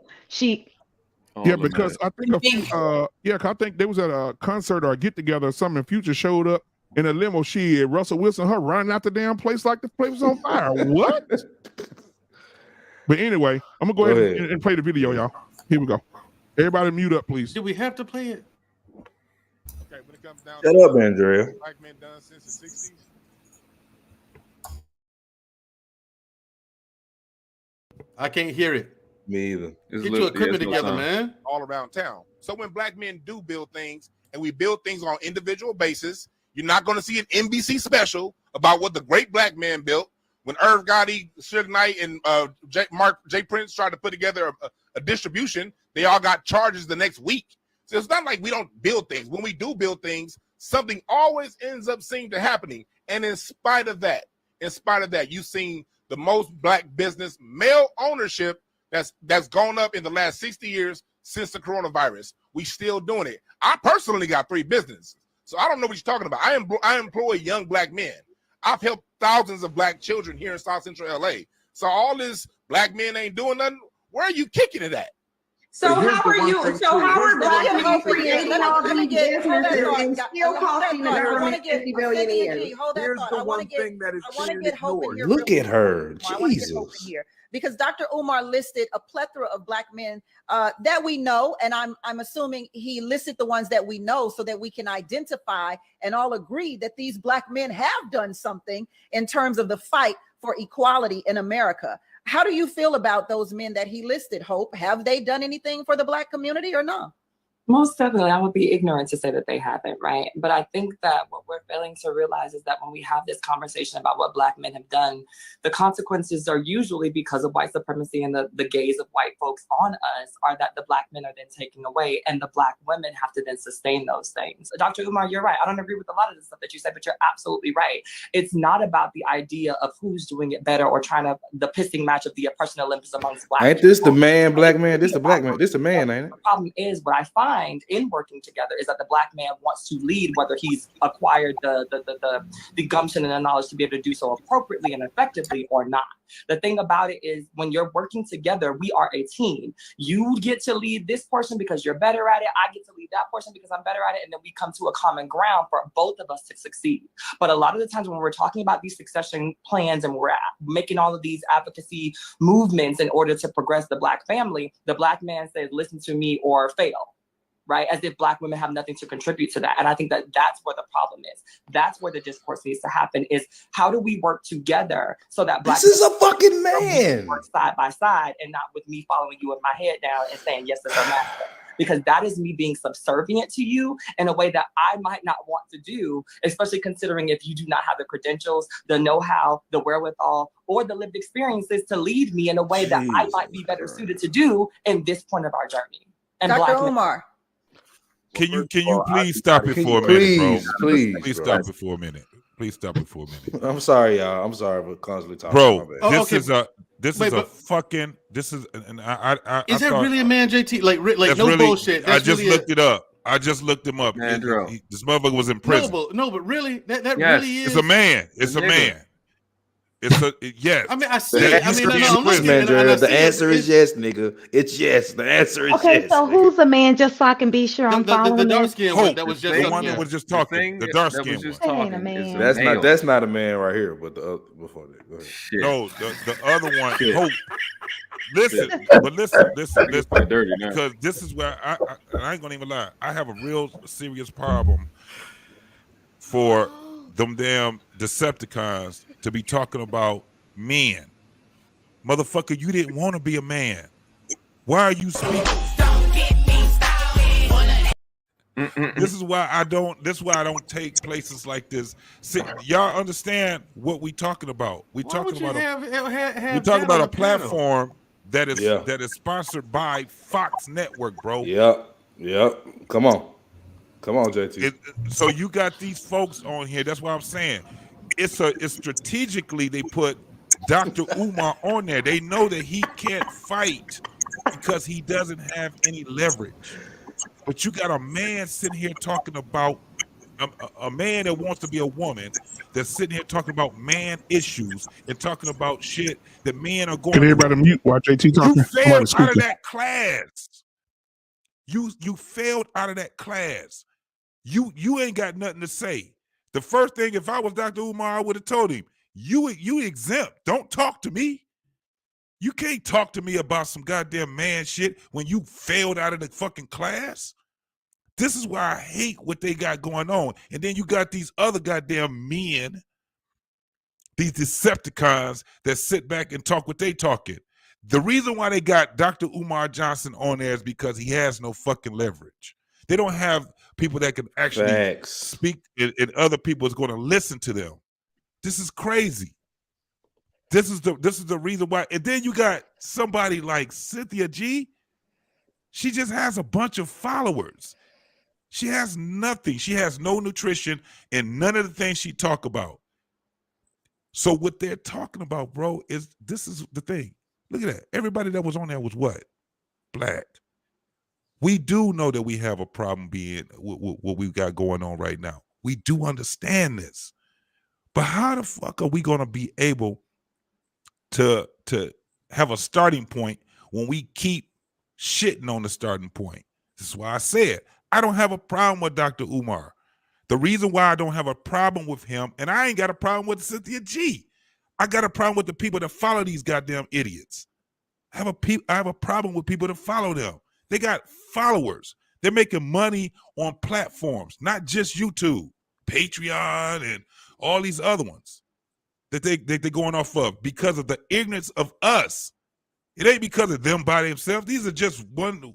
Yeah, because I think I think they was at a concert or a get together or something. And Future showed up in a limo. Russell Wilson, her running out the damn place like the place was on fire. What? But anyway, I'm gonna go ahead and play the video, y'all. Here we go. Everybody mute up, please. Do we have to play it? Okay, when it comes down Shut up, Andrea. Black men done since the 60s. I can't hear it. Me either. Get your equipment together, man. All around town. So when Black men do build things, and we build things on individual basis, you're not going to see an NBC special about what the great Black man built. When Irv Gotti, Suge Knight, and J. Prince tried to put together a distribution, they all got charges the next week. So it's not like we don't build things. When we do build things, something always ends up seeming to happening. And in spite of that, you've seen the most Black business male ownership that's gone up in the last 60 years since the coronavirus. We still doing it. I personally got 3 businesses, so I don't know what you're talking about. I employ young Black men. I've helped thousands of Black children here in South Central LA. So all this Black men ain't doing nothing. Where are you kicking it at? So how are you? So how are Black people creating all these businesses and still costing the government $50 billion a year? Hold that thought. I want to get Hope in here. Look at her. I want to get Hope in here. Because Dr. Umar listed a plethora of Black men that we know, and I'm assuming he listed the ones that we know so that we can identify and all agree that these Black men have done something in terms of the fight for equality in America. How do you feel about those men that he listed, Hope? Have they done anything for the Black community or no? Most definitely, I would be ignorant to say that they haven't, right? But I think that what we're failing to realize is that when we have this conversation about what Black men have done, the consequences are usually because of white supremacy and the gaze of white folks on us are that the Black men are then taken away and the Black women have to then sustain those things. Dr. Umar, you're right. I don't agree with a lot of the stuff that you said, but you're absolutely right. It's not about the idea of who's doing it better or trying to, the pissing match of the oppression Olympics amongst Black Ain't this the man, black man? This the black man. This the man, ain't it? The problem is what I find in working together is that the Black man wants to lead, whether he's acquired the gumption and the knowledge to be able to do so appropriately and effectively or not. The thing about it is when you're working together, we are a team. You get to lead this portion because you're better at it. I get to lead that portion because I'm better at it. And then we come to a common ground for both of us to succeed. But a lot of the times when we're talking about these succession plans and we're making all of these advocacy movements in order to progress the Black family, the Black man says, listen to me or fail. Right? As if Black women have nothing to contribute to that. And I think that that's where the problem is. That's where the discourse needs to happen is how do we work together so that Black This is a fucking man. Work side by side and not with me following you with my head down and saying, yes, it's a master. Because that is me being subservient to you in a way that I might not want to do, especially considering if you do not have the credentials, the know-how, the wherewithal, or the lived experiences to lead me in a way that I might be better suited to do in this point of our journey. And Dr. Black Umar. Can you please stop it for a minute, bro? Please bro. stop it for a minute. Please stop it for a minute. I'm sorry, y'all. I'm sorry for constantly talking. Bro, about this is a fucking. This is and I. Is that really a man, JT? Like no really, bullshit. I just looked it up. I just looked him up. This motherfucker was in prison. No, but really, that really is. It's a man. It's a man. It's a yes. I mean, I see it. I mean, The answer is yes, nigga. It's yes. The answer is Okay, yes. so who's the man? Just so I can be sure I'm following the dark this? skin one that was just the one that was just talking. The dark skin one. That's not a man right here. But the before that, go ahead. No, the other one. Hope. Listen, but listen. Because this is where I ain't gonna even lie. I have a real serious problem for them damn Decepticons to be talking about men. Motherfucker, you didn't want to be a man. Why are you speaking? This is why I don't take places like this. See, y'all understand what we talking about. We talking about a platform that is sponsored by Fox Network, bro. Yep. Come on, JT. So you got these folks on here. That's what I'm saying. It's strategically they put Dr. Umar on there. They know that he can't fight because he doesn't have any leverage. But you got a man sitting here talking about a man that wants to be a woman that's sitting here talking about man issues and talking about shit that men are going. Can everybody mute while JT talking? You failed out of that class. You failed out of that class. You ain't got nothing to say. The first thing, if I was Dr. Umar, I would have told him, you exempt. Don't talk to me. You can't talk to me about some goddamn man shit when you failed out of the fucking class. This is why I hate what they got going on. And then you got these other goddamn men, these Decepticons that sit back and talk what they talking. The reason why they got Dr. Umar Johnson on there is because he has no fucking leverage. They don't have people that can actually speak and other people is going to listen to them. This is crazy. This is the reason why. And then you got somebody like Cynthia G. She just has a bunch of followers. She has nothing. She has no nutrition and none of the things she talk about. So what they're talking about, bro, is this is the thing. Look at that. Everybody that was on there was what? Black. We do know that we have a problem being what we've got going on right now. We do understand this. But how the fuck are we going to be able to have a starting point when we keep shitting on the starting point? This is why I said I don't have a problem with Dr. Umar. The reason why I don't have a problem with him, and I ain't got a problem with Cynthia G. I got a problem with the people that follow these goddamn idiots. I have a problem with people that follow them. They got followers. They're making money on platforms, not just YouTube, Patreon, and all these other ones that they're going off of because of the ignorance of us. It ain't because of them by themselves. These are just one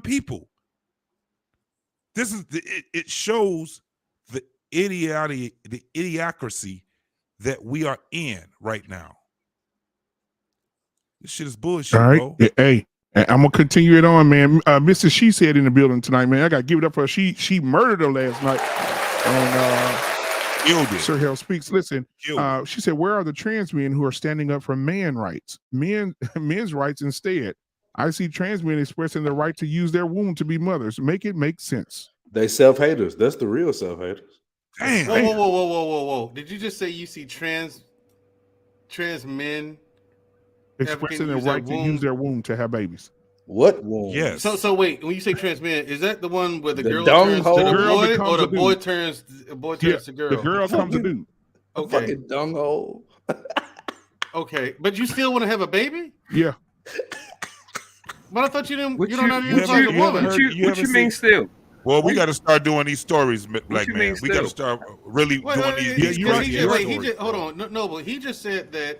people. this is it shows the idiocracy that we are in right now. This shit is bullshit, All right. bro. Hey, I'm gonna continue it on, man. Mrs. She said in the building tonight, man. I gotta give it up for her. She murdered her last night on Sir Hell Speaks. Listen, she said, where are the trans men who are standing up for man rights? Men's rights instead. I see trans men expressing the right to use their womb to be mothers. Make it make sense. They self-haters. That's the real self-haters. Damn. Whoa. Did you just say you see trans men Expressing the right to use their womb to have babies. What womb? Yes. So wait, when you say trans men, is that the one where the girl dung turns hole? to the Girl boy, becomes or the a boy dude. turns to girl? The girl comes a dude. Okay. Fucking dung hole. Okay, but you still want to have a baby? Yeah. But I thought you didn't. What You don't know what you mean still? Well, we got to start doing these stories, Black you man. mean We got to still? start really doing these. Hold on. No, but he just said that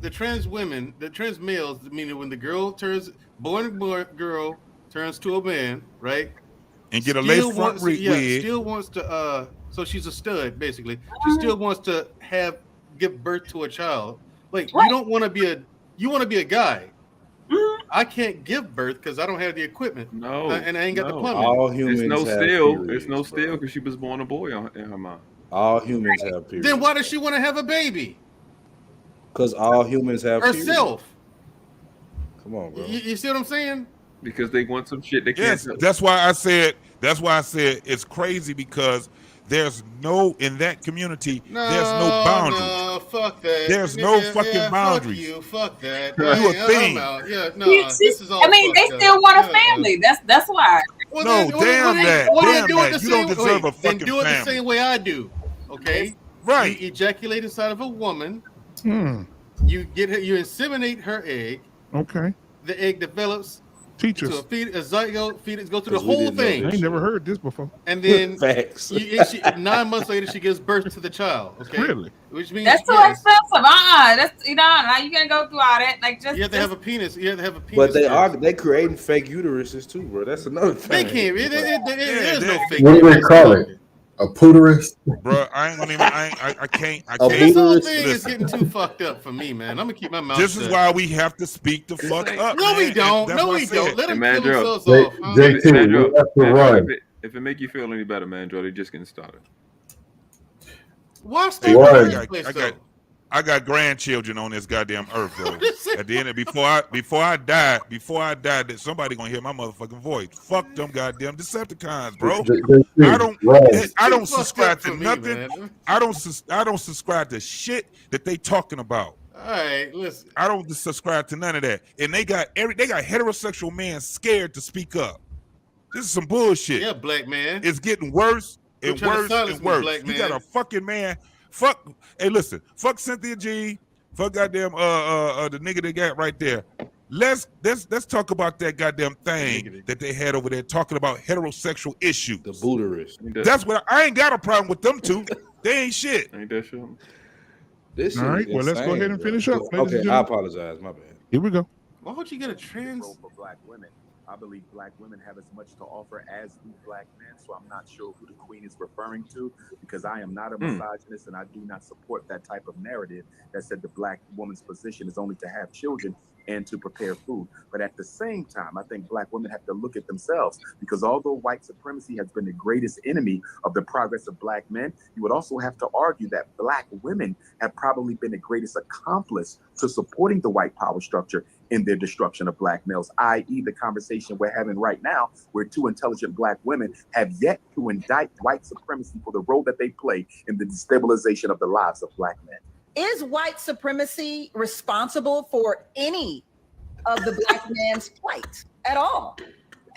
the trans women, the trans males, meaning when the girl turns, girl turns to a man, right? And get a lace front wig. Still wants to. So she's a stud, basically. She still wants to give birth to a child. Like you don't want to be you want to be a guy. I can't give birth because I don't have the equipment. No, and I ain't got the plumbing. All humans It's no have still. periods, It's no still because she was born a boy in her mind. All humans have periods. Then why does she want to have a baby? Because all humans have Herself. Periods. Come on, bro. You see what I'm saying? Because they want some shit they can't. Yes, that's why I said it's crazy because there's no in that community. There's no boundaries. No, fuck that. There's no fucking boundaries. Fuck that. You a thing. Yeah, no. This is all. I mean, they still want a family. That's why. Well, No, damn that. Damn that. You don't deserve a Then fucking do it the family. same way I do. Okay. Right. You ejaculate inside of a woman. Hmm. You inseminate her egg. Okay. The egg develops. Teach us. To a zygote, fetus, go through the 'Cause we whole didn't know thing. I ain't never heard this before. And then Facts. 9 months later, she gives birth to the child. Okay, Really? Which means That's too expensive. That's now you gotta go through all that. Like just you have to have a penis. You have to have a penis. But first. they creating fake uteruses too, bro. That's another thing. They can't. There's no fake. What do they call it? A pooterus? Bro, I ain't gonna even. I can't. This whole Listen. thing is getting too fucked up for me, man. I'm gonna keep my mouth This shut. is why we have to speak the fuck up. No, we man. don't. That's No, what I we said. don't. Let them Man, kill Joe. themselves off. JT, we have to run. If it make you feel any better, man, Joe, they just getting started. Why Hey, stay bro, in the place, though? I got grandchildren on this goddamn earth, bro. At the end of before I die, that somebody gonna hear my motherfucking voice. Fuck them goddamn Decepticons, bro. I don't subscribe to nothing. I don't subscribe to shit that they talking about. All right, listen. I don't subscribe to none of that. And they got heterosexual men scared to speak up. This is some bullshit. Yeah, black man. It's getting worse and Quit trying to worse silence and me, worse. black You man. got a fucking man. Fuck. Hey, listen. Fuck Cynthia G. Fuck goddamn the nigga they got right there. Let's talk about that goddamn thing that they had over there talking about heterosexual issues. The booterist. That's what I ain't got a problem with them two. They ain't shit. Ain't that shit? This All right, well, let's go ahead and finish up. ladies and Okay, I gentlemen. apologize. My bad. Here we go. Why would you get a trans? For black women, I believe black women have as much to offer as do black men. So I'm not sure who the queen is referring to, because I am not a misogynist and I do not support that type of narrative that said the black woman's position is only to have children and to prepare food. But at the same time, I think black women have to look at themselves, because although white supremacy has been the greatest enemy of the progress of black men, you would also have to argue that black women have probably been the greatest accomplice to supporting the white power structure in their destruction of black males, i.e. the conversation we're having right now, where two intelligent black women have yet to indict white supremacy for the role that they play in the destabilization of the lives of black men. Is white supremacy responsible for any of the black man's plight at all?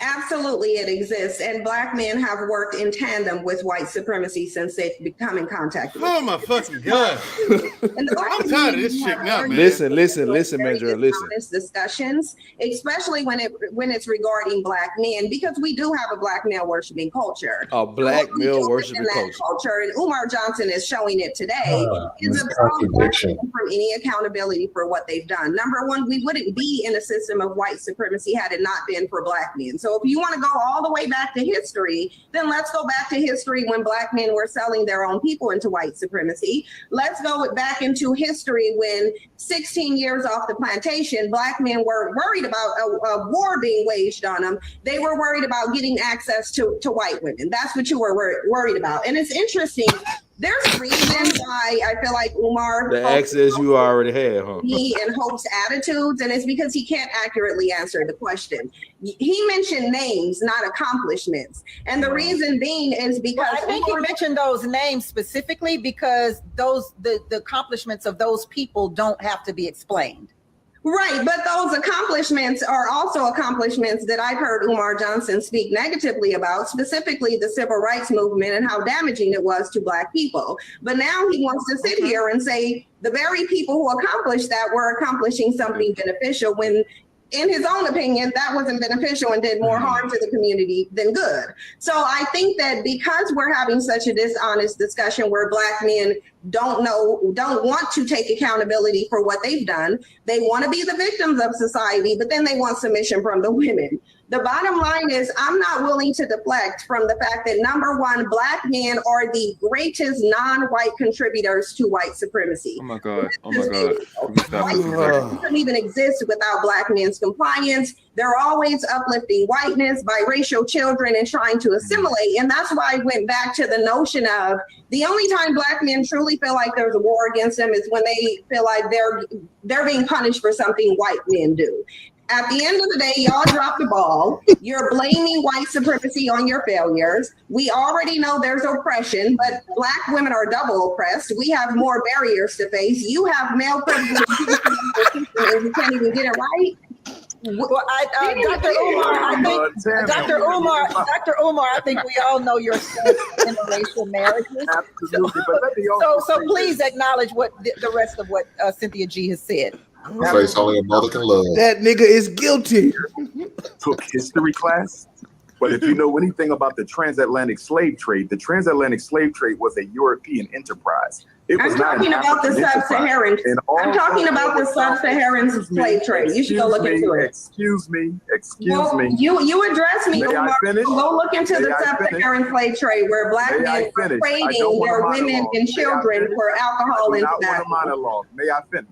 Absolutely, it exists, and black men have worked in tandem with white supremacy since they've become in contact with it. Oh my fucking god! And the black I'm tired of this community shit have now, learned man. Listen, very Mandra, listen. dishonest discussions, especially when it's regarding black men, because we do have a black male worshiping culture. A black What we male do worshiping within that culture. and Umar Johnson is showing it today, is a contradiction. from any accountability for what they've done. Number one, we wouldn't be in a system of white supremacy had it not been for black men. So if you want to go all the way back to history, then let's go back to history when Black men were selling their own people into white supremacy. Let's go back into history when 16 years off the plantation, Black men were worried about a war being waged on them. They were worried about getting access to white women. That's what you were worried about. And it's interesting. There's a reason why I feel like Umar The access you already had, huh? he and Hope's attitudes, and it's because he can't accurately answer the question. He mentioned names, not accomplishments, and the reason being is because I think he mentioned those names specifically because the accomplishments of those people don't have to be explained. Right, but those accomplishments are also accomplishments that I've heard Umar Johnson speak negatively about, specifically the civil rights movement and how damaging it was to Black people. But now he wants to sit here and say the very people who accomplished that were accomplishing something beneficial when, in his own opinion, that wasn't beneficial and did more harm to the community than good. So I think that because we're having such a dishonest discussion where Black men don't want to take accountability for what they've done, they want to be the victims of society, but then they want submission from the women. The bottom line is I'm not willing to deflect from the fact that, number one, Black men are the greatest non-white contributors to white supremacy. Oh my God. White supremacy couldn't even exist without Black men's compliance. They're always uplifting whiteness, biracial children, and trying to assimilate. And that's why I went back to the notion of the only time Black men truly feel like there's a war against them is when they feel like they're being punished for something white men do. At the end of the day, y'all dropped the ball. You're blaming white supremacy on your failures. We already know there's oppression, but Black women are double oppressed. We have more barriers to face. You have male privilege and you can't even get it right. Well, Dr. Umar, I think we all know your stance in interracial marriages. Absolutely, but let me So please acknowledge what the rest of what Cynthia G has said. Face only a mother can love. That nigga is guilty. Took history class. But if you know anything about the transatlantic slave trade was a European enterprise. It was I'm talking about the sub-Saharan. I'm talking about the sub-Saharan slave trade. You should go look into it. Excuse me. You address me. May I finish? Go look into the sub-Saharan slave trade where Black men were trading their women and children for alcohol and tobacco. May I finish?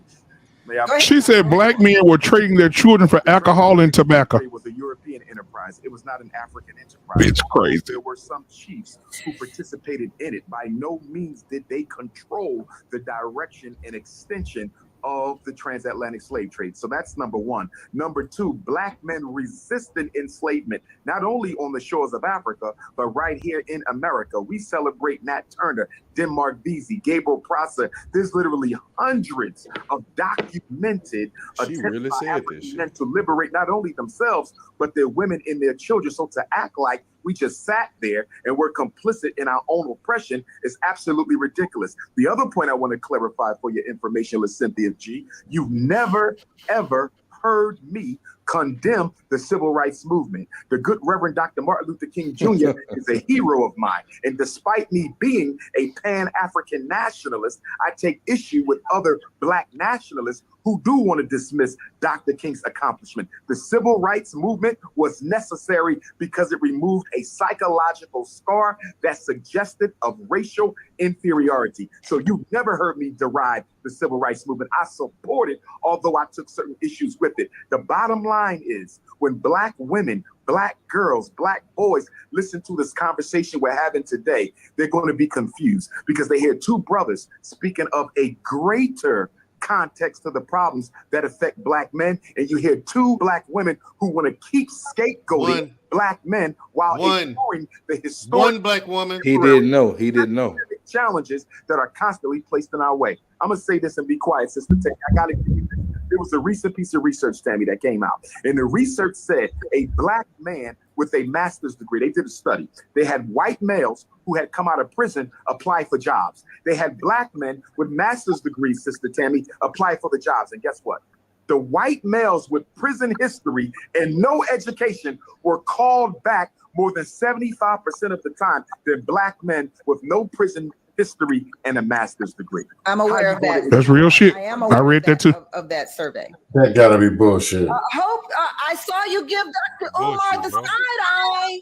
She said Black men were trading their children for alcohol and tobacco. It was a European enterprise. It was not an African enterprise. It's crazy. There were some chiefs who participated in it. By no means did they control the direction and extension of the transatlantic slave trade. So that's number one. Number two, Black men resisted enslavement, not only on the shores of Africa, but right here in America. We celebrate Nat Turner, Denmark Vesey, Gabriel Prosser. There's literally hundreds of documented attempts by African men to liberate not only themselves, but their women and their children. So to act like we just sat there and we're complicit in our own oppression is absolutely ridiculous. The other point I want to clarify for your information, Cynthia G, you've never, ever heard me condemn the civil rights movement. The good Reverend Dr. Martin Luther King Jr. is a hero of mine. And despite me being a Pan-African nationalist, I take issue with other Black nationalists who do want to dismiss Dr. King's accomplishment. The civil rights movement was necessary because it removed a psychological scar that suggested of racial inferiority. So you've never heard me deride the civil rights movement. I support it, although I took certain issues with it. The bottom line is when Black women, Black girls, Black boys listen to this conversation we're having today, they're going to be confused because they hear two brothers speaking of a greater context to the problems that affect Black men, and you hear two Black women who want to keep scapegoating Black men while ignoring the historic Black woman. He didn't know challenges that are constantly placed in our way. I'm gonna say this and be quiet, Sister Tammy. I gotta give you this. There was a recent piece of research, Tammy, that came out, and the research said a Black man with a master's degree, they did a study. They had white males who had come out of prison apply for jobs. They had Black men with master's degrees, Sister Tammy, apply for the jobs. And guess what? The white males with prison history and no education were called back more than 75% of the time than Black men with no prison history, and a master's degree. I'm aware of that. That's real shit. I am aware I read that too. of that survey. That gotta be bullshit. Hope I saw you give Dr. Umar the side eye.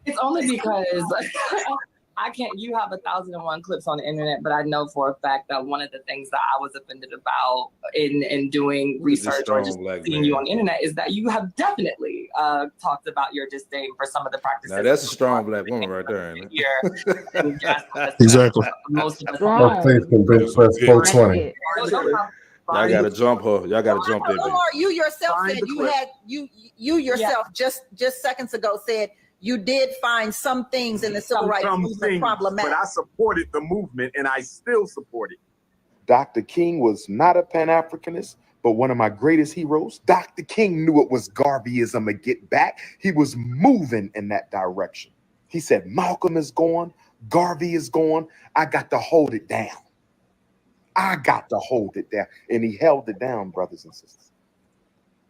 It's only because I can't. You have 1,001 clips on the internet, but I know for a fact that one of the things that I was offended about in doing research or just seeing you on the internet is that you have definitely talked about your disdain for some of the practices. Now that's a strong black woman right there, ain't it? Exactly. Most of us. My face can bench press 420. Y'all gotta jump her. Y'all gotta jump that bitch. Umar, you yourself said you yourself just seconds ago said you did find some things in the civil rights movement problematic. But I supported the movement, and I still support it. Dr. King was not a Pan-Africanist, but one of my greatest heroes. Dr. King knew it was Garveyism to get back. He was moving in that direction. He said, Malcolm is gone, Garvey is gone. I got to hold it down. I got to hold it down. And he held it down, brothers and sisters.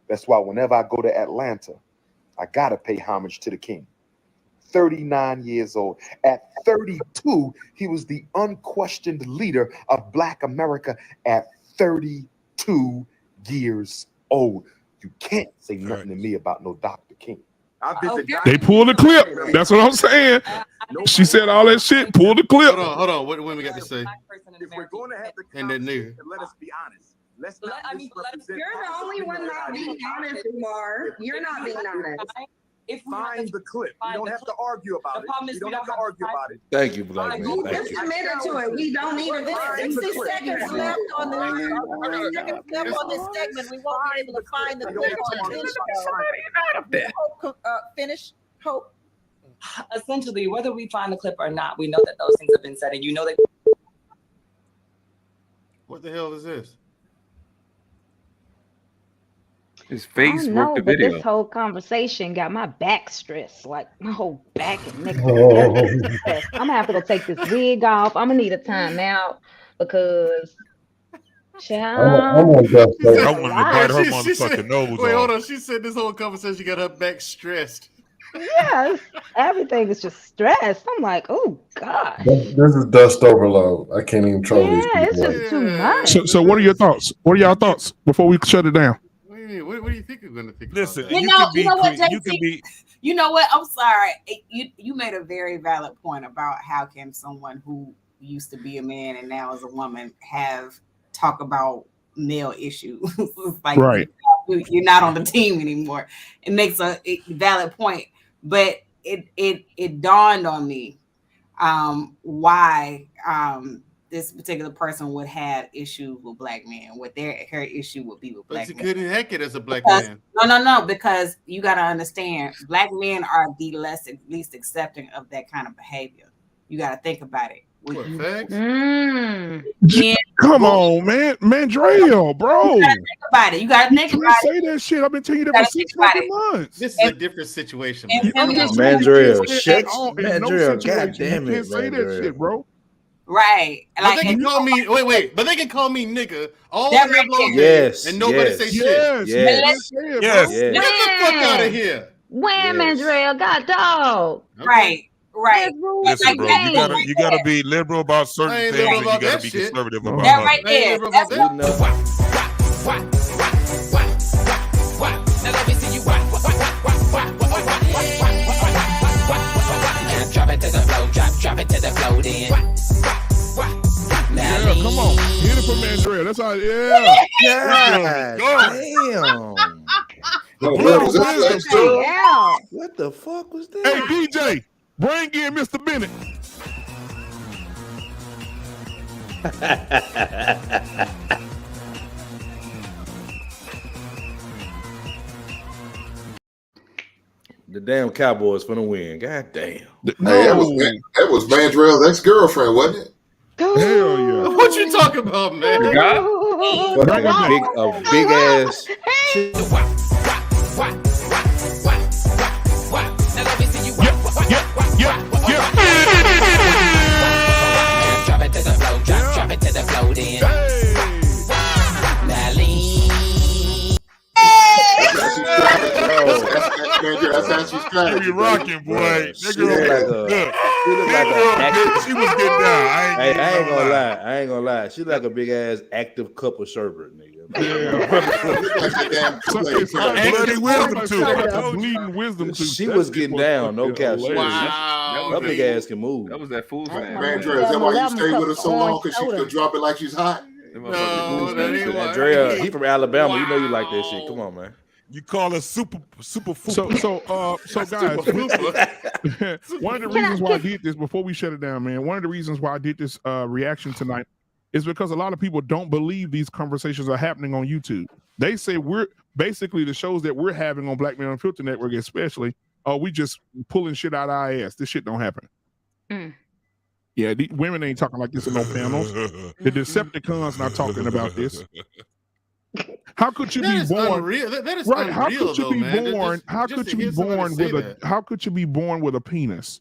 That's why whenever I go to Atlanta, I got to pay homage to the King. 39 years old. At 32, he was the unquestioned leader of Black America at 32 years old. You can't say nothing to me about no Dr. King. They pulled the clip. That's what I'm saying. She said all that shit. Pull the clip. Hold on. What we got to say? If we're going to have the And that nigga. let us be honest. Let's not misrepresent. You're the only one not being honest, Umar. You're not being honest. Find the clip. We don't have to argue about it. We don't have to argue about it. Thank you, black man. You Thank just you. committed to it. We don't need to. There's 60 seconds left on this segment. We won't be able to find the clip on this show. Finish, Hope. Essentially, whether we find the clip or not, we know that those things have been said, and you know that. What the hell is this? His face I know, worked the but video. this whole conversation got my back stressed, like my whole back and neck. Oh. I'm gonna have to go take this wig off. I'm gonna need a timeout because, I'm gonna just I say, wanted to bite her She said- motherfucking nose Wait, hold off. on. She said this whole conversation got her back stressed. yeah, everything is just stressed. I'm like, oh god, this is dust overload. I can't even control these yeah, it's people. just too much. So what are your thoughts? What are y'all thoughts before we shut it down? What do you think you're going to think? Listen, You know what, you can JT? be. You know what? I'm sorry. You made a very valid point about how can someone who used to be a man and now is a woman talk about male issues. Like Right. you're not on the team anymore. It makes a valid point, but it dawned on me why this particular person would have issues with black men, what her issue would be with But black you men. couldn't hack it as a black Because- man. No, because you got to understand, black men are the least accepting of that kind of behavior. You got to think about it. What, facts? Yeah. Come on, man. Mandrell, bro. You got to think about it. You got to think You about can't it. say that shit. I've been telling you that Gotta for 6 think about fucking it. months. This is a different situation, man. And- Mandrell, shut. In no Mandrell, situation, goddamn you it, can't say that Mandrell. shit, bro. Right. But they can call me. Wait. But they can call me nigga. All That that right long there. hair, and nobody say shit. Yes. Yes. Yes. Get the fuck out of here. Wham, Yes. Mandrell, god dog. Right. There's rules Listen, to bro, the you game. gotta be liberal about I certain ain't things, liberal and you about gotta that be shit. conservative That about That others. right I ain't there. liberal about We that. know. Now let me see you whack. Now drop it to the floor, drop it to the floor then. Yeah, come on. Hit it for Mandrell. That's how, yeah. God Go. damn. No, Blue what was wisdom, that? sir. Yeah. What the fuck was Hey, that? DJ, bring in Mr. Bennett. The damn Cowboys finna win. God damn. Hey, that was Mandrell's ex-girlfriend, wasn't it? Hell yeah. What you talking about, man? The guy? Fucking a big ass. shit. Now let me see you whack. Drop it to the floor, drop it to the floor then. Now lean. That's how she's trying They to be rocking, boy. Bruh, That she girl look be like a- good. She look like She was getting down. I ain't gonna lie. I ain't gonna lie. She like a big ass active cup of sherbet, nigga. Bloody wisdom too. Bleeding wisdom too. She was getting down. No cap. Wow. That big ass can move. That was that food fan. Andrea, is that why you stayed with her so long? Because she could drop it like she's hot? No, that ain't why. Andrea, he from Alabama. You know you like that shit. Come on, man. You call her super So guys, one of the reasons why I did this before we shut it down, man. One of the reasons why I did this reaction tonight is because a lot of people don't believe these conversations are happening on YouTube. They say we're basically the shows that we're having on Black Men Unfiltered Network, especially. We just pulling shit out of our ass. This shit don't happen. Yeah, the women ain't talking like this in no panels. The Decepticons not talking about this. How could you be born? That is right? unreal, How could you though, be man. born? How Just could to you be hear somebody born say with a? that. How could you be born with a penis,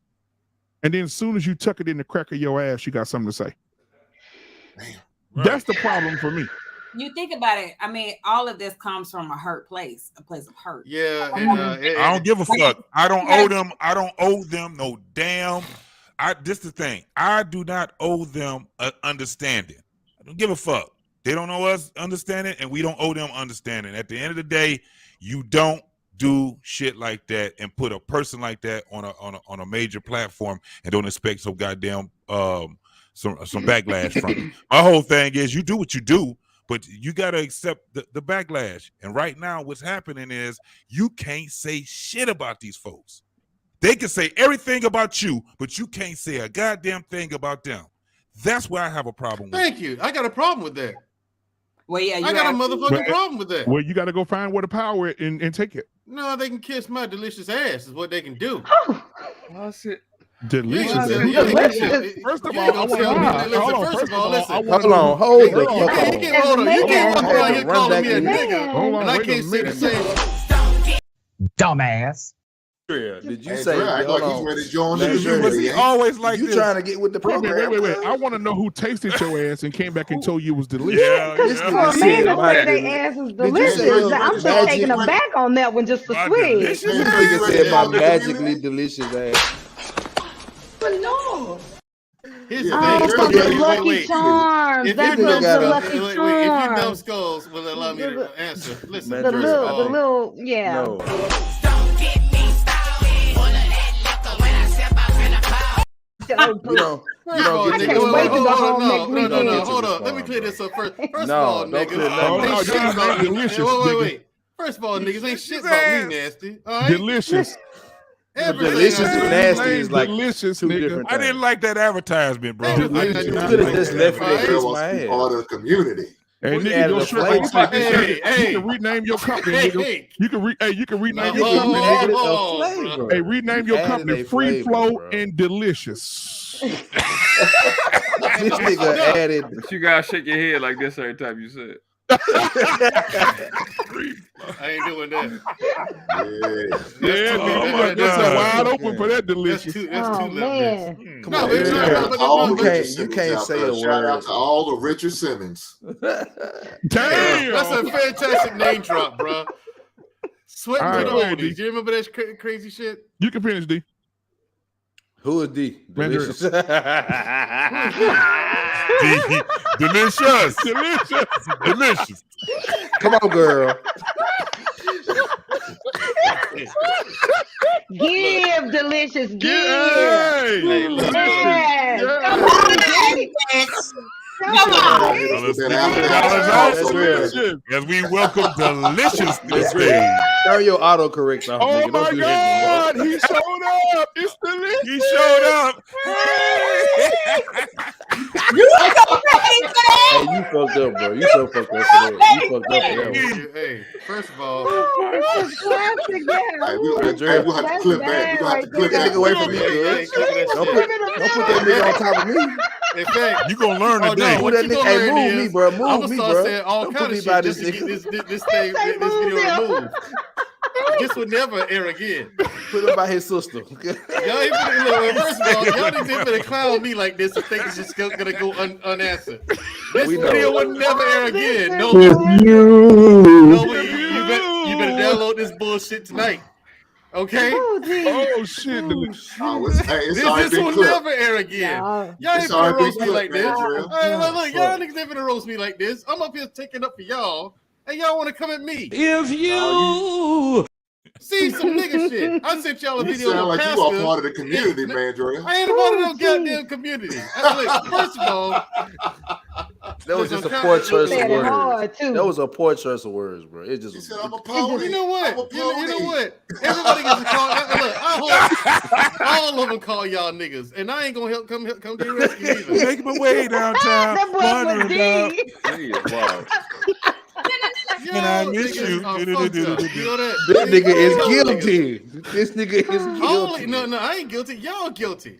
and then as soon as you tuck it in the crack of your ass, you got something to say? That's the problem for me. You think about it. I mean, all of this comes from a hurt place, a place of hurt. Yeah, I don't give a fuck. I don't owe them. I don't owe them no damn. This the thing. I do not owe them an understanding. I don't give a fuck. They don't owe us understanding, and we don't owe them understanding. At the end of the day, you don't do shit like that and put a person like that on a major platform and don't expect some goddamn some backlash from it. My whole thing is you do what you do, but you got to accept the backlash. And right now what's happening is you can't say shit about these folks. They can say everything about you, but you can't say a goddamn thing about them. That's where I have a problem with. Thank you. I got a problem with that. Well, yeah, I got a motherfucking problem with that. Well, you got to go find where the power and take it. No, they can kiss my delicious ass. Is what they can do. Oh shit. Delicious. First of all, I want to first of all, listen. Hold on, hold the fuck on. You can't come around here calling me a nigga, and I can't say the same. Dumbass. Did you Hey, say? bro, act like he's ready to join the He community. always like you this. trying to get with the program? Wait. I want to know who tasted your ass and came back and told you it was delicious. Because for a man to say their ass is delicious, I'm so taken aback on that one just for sweet. This nigga said my magically delicious ass. But no. Here's the Oh, thing. the Lucky Charms. If That's you the dumb Lucky if you Charms. dumb skulls will allow me to answer. Listen, The little, yeah. No. Hold on. Let me clear this up first. First of all, niggas. Wait. First of all, niggas ain't shit about me nasty. All right? Delicious. Delicious and nasty is like delicious, two nigga. different I things. didn't like that advertisement, bro. You could have just left it There at was my to be part of the community. Hey, We nigga, added your a shirt flavor. ain't like Hey, this. You can rename your company, nigga. You can rename your You company, added nigga. a flavor. Hey, rename your Added company a Free flavor, Flow bro. and Delicious. This nigga added. But you gotta shake your head like this every time you say it. I ain't doing that. Yeah, that's wide open for that delicious. That's too Man. Come on, You can't say a Shout out word. to all the Richard Simmons. Damn. That's a fantastic name drop, bro. Sweating All to right, the go ahead, oldies. D. You remember that crazy shit? You can finish, D. Who is D? Delicious. Delicious. Delicious. Come on, girl. Give, Delicious, give. Hey. Yes. Come on, As we welcome Delicious to the stage. Turn your autocorrect off, Oh nigga. my Don't do that God, he showed up. It's delicious. He showed up. Hey, you fucked up, bro. You so fucked up for that. You fucked up for that one. Hey, first of all, Classic, yeah. We'll have to clip back. We'll have to clip Get that back. nigga away from me, good. Don't put that nigga on top of me. in fact, You gonna learn today. no, Move what that you nigga. gonna Hey, learn move me, is bro. I'm Move gonna me, start bro. saying all Don't kind put of me shit by just this to get nigga. this video removed. This would never air again. Put him by his sister. Y'all ain't finna, look, first of all, y'all didn't finna clown me like this and think it's just gonna go unanswered. This We know. video would never air again. No, You. you better download this bullshit tonight. Okay. Oh shit! This will never air again. Y'all ain't gonna roast me like this. Hey, look, y'all niggas ain't gonna roast me like this. I'm up here taking up for y'all, and y'all want to come at me. If you see some nigga shit, I sent y'all a You video. sound of like Pastor. you are part of the community, man, Dre. I ain't a part of no goddamn community. Look, first of all, that was just a listen, poor choice said of it words. hard, too. That was a poor choice of words, bro. It just was. I'm a pony. You know what? You know what? Everybody gets to call. Look, I hope all of them call y'all niggas, and I ain't gonna help come to your rescue either. Making my way downtown, That boy wondering was about. deep. Wow. And I miss you. This nigga is guilty. This nigga is guilty. No, I ain't guilty. Y'all guilty.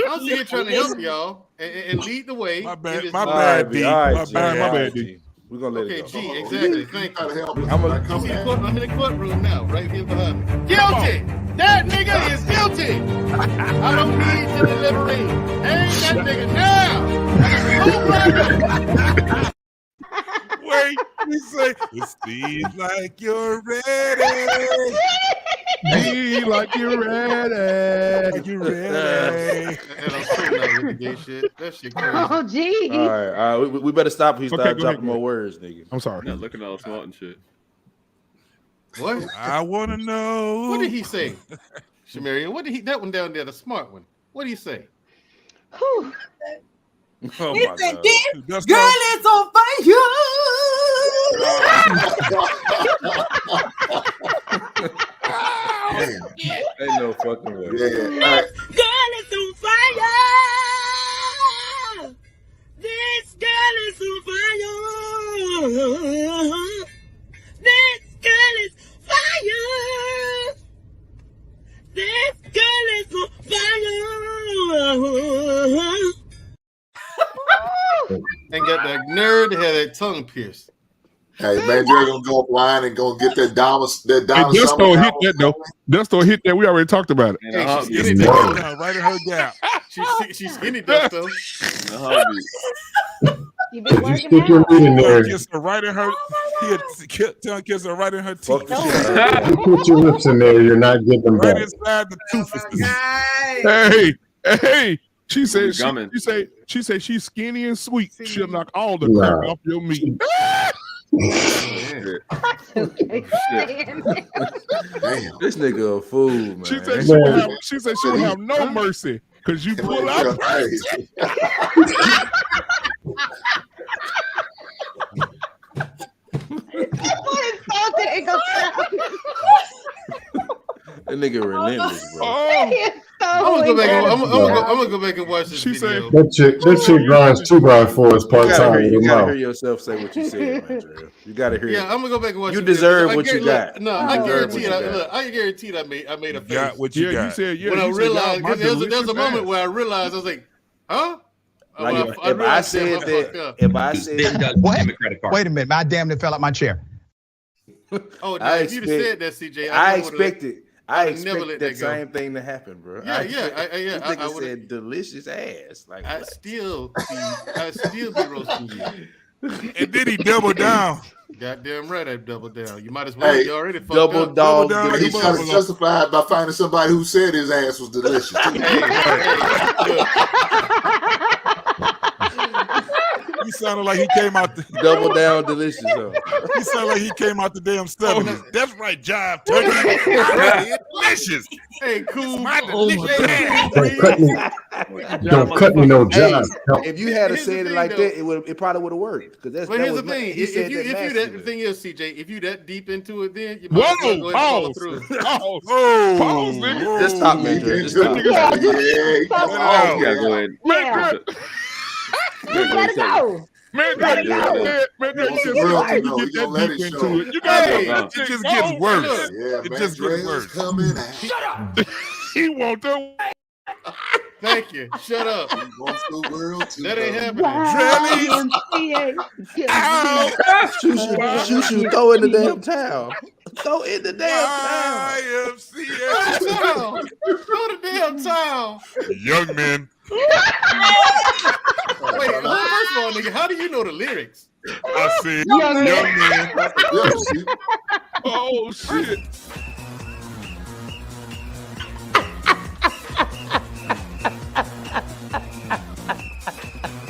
I'm here trying to help y'all and lead the way. My bad, my bad, D. My bad, D. We're gonna let okay, it go. G, exactly. Thank you. I'm in the courtroom now, right here behind me. Guilty! That nigga is guilty! I don't need to deliberate. Hang that nigga now! Wait, he say, it seems like you're ready. Be like you're ready. Like you're ready. And I'm so not with the gay shit. That shit crazy. Oh, geez. All right. We better stop. He started go dropping ahead, more words, nigga. I'm sorry. Not looking all smart and shit. What? I want to know. What did he say? Shamaria, what did he, that one down there, the smart one. What did he say? Whew. Oh He my said, God. "This girl is on fire." Ain't no fucking way. Yeah. girl is on fire. This girl is on fire. This girl is fire. This girl is on fire. And got that nerd that had that tongue pierced. Hey, man, Dre gonna go offline and go get that dollar. That Hey, dollar. Dusto hit that though. Dusto hit that. We already talked about it. Hey, she's It's skinny, down Dusto. right in her gap. She's skinny, Dusto. You been You working stick your out. meat in there. Kiss her right in her. Tongue kiss her right in her Fuck teeth. the shit out of You put your lips in there, you're not getting them Right back. inside the tooth. Hey. She said Gumming. she said she's skinny and sweet. She'll knock all the Nah. crack off your meat. Damn. This nigga a fool, man. She said Man. she will have no mercy because you pull out. Hey, That nigga relentless, bro. Oh, I'm gonna go back and watch this she video. said That chick grinds 2x4s part time with her You gotta hear mouth. yourself say what you said, man, Jarrell. You gotta hear Yeah, it. I'm gonna go back and watch. You the video. deserve I what you guarantee- got. No, You I deserve guarantee what it. you got. Look, I guarantee it. I made a face. Got what you yeah, got. you said yeah. When I you said, realized, "Y'all, my there's a delicious moment ass." where I realized I was like, huh? Like Well, if I realized said damn, I fucked that, up. if I said, What? Wait a minute. I damn near fell out my chair. Oh, now, I if you'd have said that, CJ, I never would've- expected I'd never let that that go. same thing to happen, bro. Yeah, This nigga I would've- said delicious ass. Like I'd what? still be roasting you. And then he doubled down. Goddamn right, I doubled down. You might as well. Hey, You already fucked double up. dog. down like he's a trying to buffalo. justify it by finding somebody who said his ass was delicious. Too. He sounded like he came out. Double down delicious. Huh? He sounded like he came out the damn 70s. That's right, jive turkey. Delicious. Hey, cool. My delicious ass. Don't cut me no Hey, job. if you had Here's said the it like thing, that, it probably would have worked. Because that's But that here's was the thing: he said the thing is, CJ, if you that deep into it, then you might as well go ahead and follow through. Pause, nigga. Just stop, man. Just stop. Yeah, You gotta go ahead. Yeah. You gotta go. Man, Gotta you go. said, man, you Wants said, the world you to know. get We gonna that let deep it into show. it. You got Hey, to It just gets worse. Yeah, It man, just gets Dre's worse. coming out. He want to. Thank you. Shut up. He wants the world to That ain't know. happening. Shoo, throw in the damn towel. Throw in the damn towel. YMCA. Throw the damn towel. Young men. Wait, first of all, nigga, how do you know the lyrics? I said, Young young men. Oh, shit.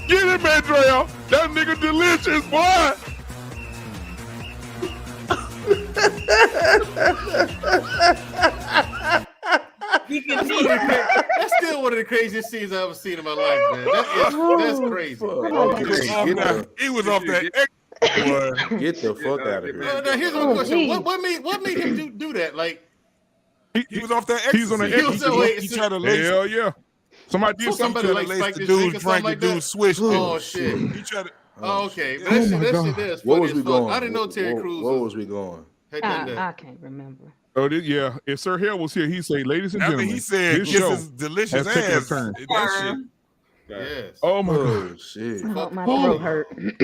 Get him, Andrea. That nigga delicious, boy. That's still one of the craziest scenes I've ever seen in my life, man. That's crazy. He was off that boy. Get the fuck out of here. Now here's my question: What made him do that? Like he was off that. He's on the He tried to lace. Hell yeah. Somebody did something to like lace spike the his dude, dick or something drank like the dude that. swish. Oh shit. He tried to. Oh, okay. But Oh that my shit God. there is Where funny was as we fuck. going? I didn't know Terry Crews. Where was we going? Had done that. I can't remember. Oh, yeah. If Sir Hale was here, he'd say, ladies and After gentlemen, he said, this "Kiss show his delicious has taken a ass." turn. That shit. Yes. Oh my God. Shit. Oh, my throat hurt. Man,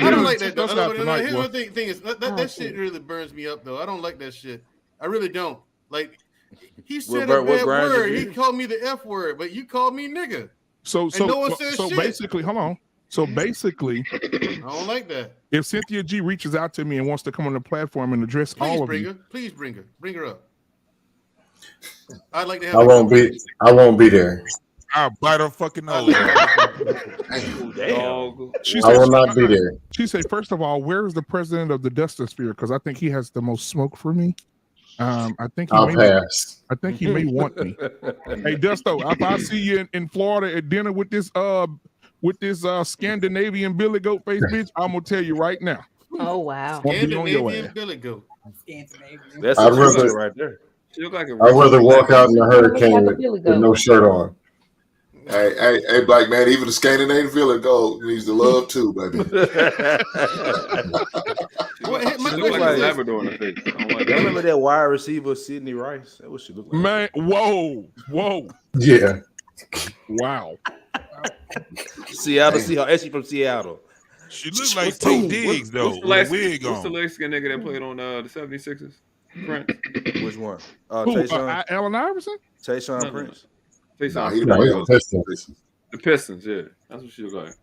I don't like that. That's not tonight, Here's boy. the thing is that shit really burns me up though. I don't like that shit. I really don't. Like he said a bad word. He called me the F word, but you called me nigga. So no one says shit. basically, hold on. So basically, I don't like that. if Cynthia G reaches out to me and wants to come on the platform and address all of you, Please bring her up. I'd like to have. I won't be there. I'll bite her fucking nose. Damn. I will not be there. She said, first of all, where is the president of the Dustosphere? Because I think he has the most smoke for me. I think I'll pass. I think he may want me. Hey, Dusto, if I see you in Florida at dinner with this Scandinavian Billy Goat face bitch, I'm gonna tell you right now. Oh wow. Scandinavian Billy Goat. That's I'd rather right there. She look like a I'd rather walk out in the hurricane with no shirt on. Hey, black man, even the Scandinavian Village Gold needs the love too, baby. She look like Labrador in the face. I don't like that. Remember that wide receiver, Sidney Rice? That what she looked like. Man, whoa. Yeah. Wow. Seattle Seahawks. Actually from Seattle. She looks like Tate Diggs though. What's Wig the on. light skinned nigga that played on the 76ers? Prince. Which one? Who, Allen Iverson? Tayshaun Prince. The Pistons, yeah. That's what she looked like.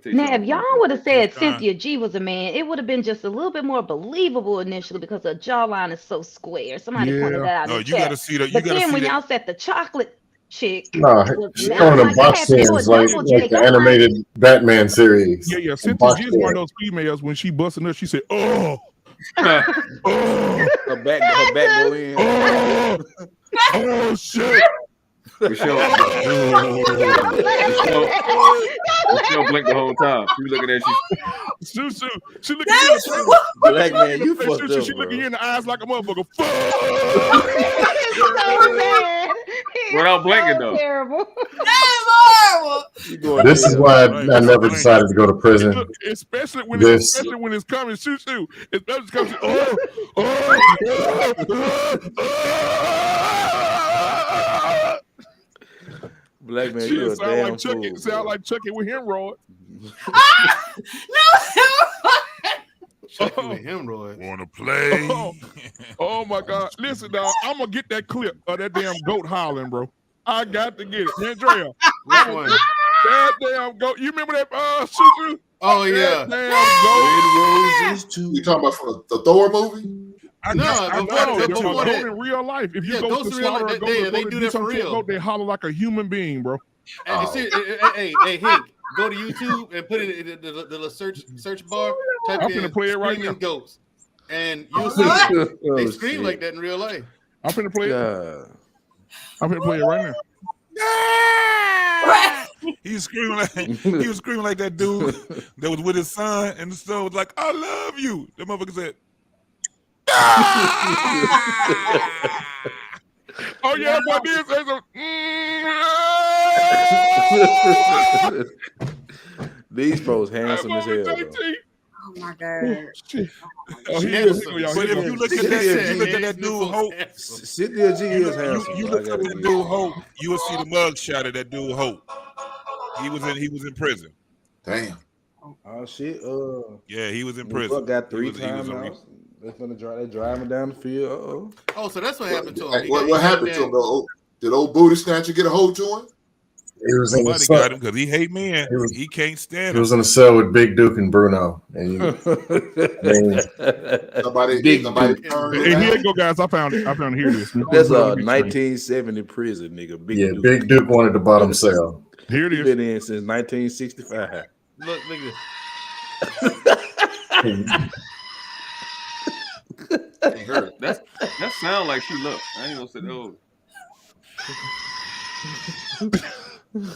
Now, if y'all would have said Cynthia G was a man, it would have been just a little bit more believable initially because her jawline is so square. Somebody pointed that out. No, in the you chat. gotta see that. But then when y'all said the chocolate chick, No, she's throwing them box scenes like the animated Batman series. Yeah. Cynthia G is one of those females when she busting up, she said, "Oh, Her back go in. Oh shit." Michelle blinked the whole time. She was looking at you. She looking at you. Black man, you fucked up. She looking you in the eyes like a motherfucker. Without blinking though. Terrible. That's horrible. This is why I never decided to go to prison. Especially when it's coming. Shoot. Especially coming. Black man, you a damn fool. Sound like Chucky with hemorrhoid. Chucky with hemorrhoid. Wanna play? Oh my God! Listen, dog, I'm gonna get that clip of that damn goat hollering, bro. I got to get it, Andrea. Which one? That damn goat. You remember that? Shoo. Oh yeah. Damn goat. You talking about from the Thor movie? I know. Goat in real life. If you go to slaughter a goat, they do that for real. They holler like a human being, bro. Hey, Hank, go to YouTube and put it in the little search bar. Type I'm in finna play it right now. goats, and you'll see they scream like that in real life. I'm finna play it. I'm finna play it right now. He was screaming like that dude that was with his son, and the son was like, "I love you." The motherfucker said, "Oh yeah, boy, this is These folks handsome as hell. Oh my God. Oh, he is. But if you look at that dude Hope, Cynthia G is handsome. You look at that dude Hope, you will see the mug shot of that dude Hope. He was in prison. Damn. Oh shit. Yeah, he was in prison. Got 3 times. They're driving down the field. Oh, so that's what happened to him. What happened to him though? Did old booty snatcher get a hold to him? He was in Somebody got him because he hate men. He can't stand him. He was in a cell with Big Duke and Bruno. And somebody Hey, here you go, guys. I found it. Here it is. That's a 1970 prison, nigga. Big Duke wanted the bottom cell. Here it He's is. been in since 1965. Look at this. That sound like she looked. I ain't gonna say no.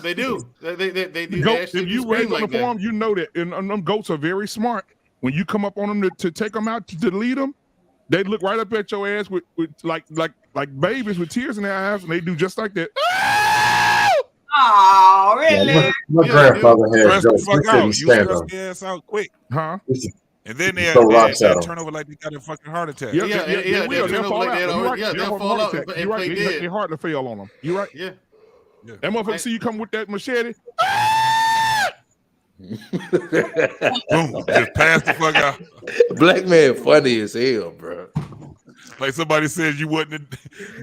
They do. They do. Goat, They actually if do you scream raise on like the that. farm, you know that. And them goats are very smart. When you come up on them to take them out to lead them, they look right up at your ass with like babies with tears in their eyes, and they do just like that. Oh, really? My grandfather had Stress the goats. fuck We couldn't out. You stand stress them. the ass out quick. Huh? And then Throw rocks at they'll 'em. turn over like they got a fucking heart attack. Yeah, They will. They'll fall out. You're right. They'll from fall heart out attack. and You're right. play dead. They hard to fail on them. You're right. Yeah. That motherfucker see you come with that machete. Boom, just pass the fuck out. Black man funny as hell, bro. Like somebody says you wasn't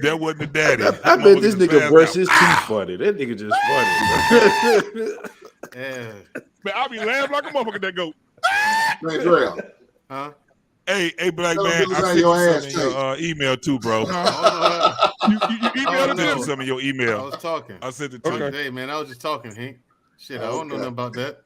that wasn't the daddy. I bet this nigga passed brush out. his teeth funny. That nigga just funny. Yeah. Man, I'll be laughing like a motherfucker that goat. Hey, Dre, Huh? Hey, black Tell man, them I to sent your you ass some in your email too, bro. You emailed Oh, it I sent to you some in your I email. was talking. I sent it to you. Hey, man, I was just talking, Hank. Shit, I don't know nothing about that.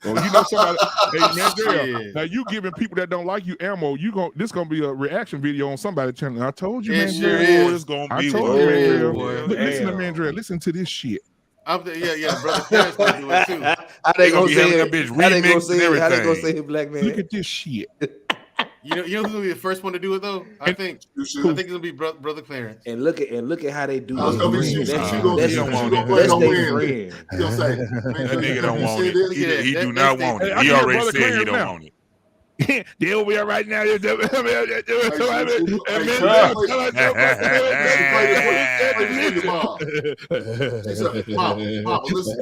Well, you know somebody. Hey, man, Shit. now you giving people that don't like you ammo. This gonna be a reaction video on somebody's channel. I told you, It man. sure Mandrell. is. It's gonna I be told you, Mandrell. boy. Look, listen to Mandrell. Listen to this shit. Yeah, brother Clarence gonna do it too. How They they gonna gonna be say having it? that bitch How they gonna remixed say and it? How they gonna everything. say it, black man? Look at this shit. You know who's gonna be the first one to do it though? I think it's gonna be brother Clarence. And look at how they do I was it. gonna be He That's don't that's want their it. friend. He gonna say, That nigga don't want it. He do not want it. I He hear already Brother said he Clarence don't now. want it. They over here right now. Mama, listen.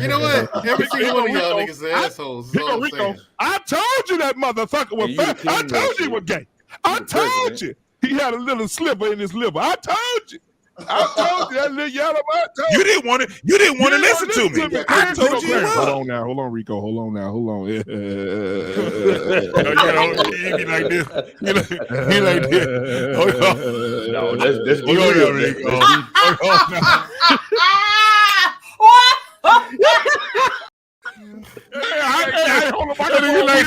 You know what? Every single one of y'all niggas are assholes. Is all I'm Rico, saying. I told you that motherfucker was And you the fat. I king told of you he shit. was gay. I the told president. you he had a little sliver in his liver. I told you. I told you that little yellow. I told You didn't want it. You didn't want to listen to me. I Clarence, told you. Clarence. Hold What? on now. Hold on, Rico. Hold on now. Hold on. You know, he be like this. He like this. Hold on. No, let's be Hold real. on, Rico. Let's be- Hold on now. Hey, hold on. My nigga like.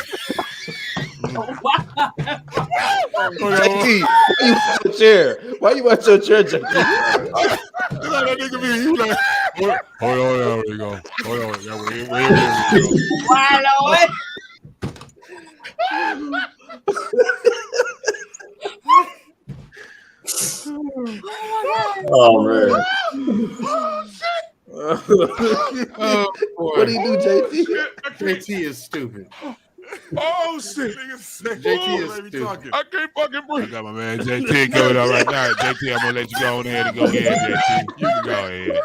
JT, why you want your chair? Why you want your chair, JT? That nigga be, he like, hold on, there we go. Hold on, yeah, we go. Why, Lord? Oh man. Oh, boy. What do you do, JT? JT is stupid. Oh shit. JT is stupid. I can't fucking I breathe. got my man JT coming up right now. JT, I'm gonna let you go on ahead and go ahead, JT. You can go ahead.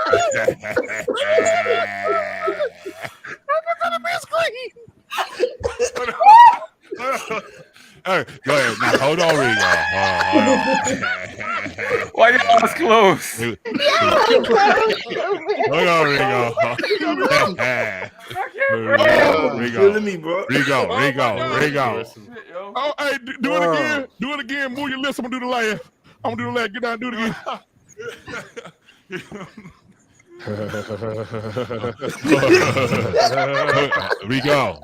Hey, go ahead. Now, hold on, Rico. Hold on. Why your eyes closed? Hold on, Rico. Killing me, bro. Rico. Oh, hey, do it again. Do it again. Move your lips. I'm gonna do the laugh. I'm gonna do the laugh. Get down. Do it again. Rico,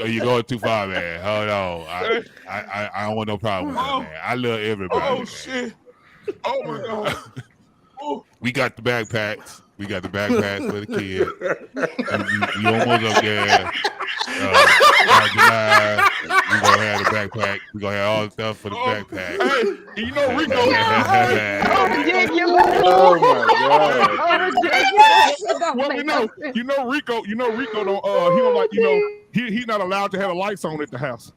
you're going too far, man. Hold on. I don't want no problem with that, man. I love everybody. Oh man. shit. Oh my god. We got the backpacks. We got the backpacks for the kids. We almost up there. July, we gonna have the backpack. We gonna have all the stuff for the backpack. Hey, you know Rico. Oh my god. Well, you know Rico don't he don't like, he's not allowed to have the lights on at the house.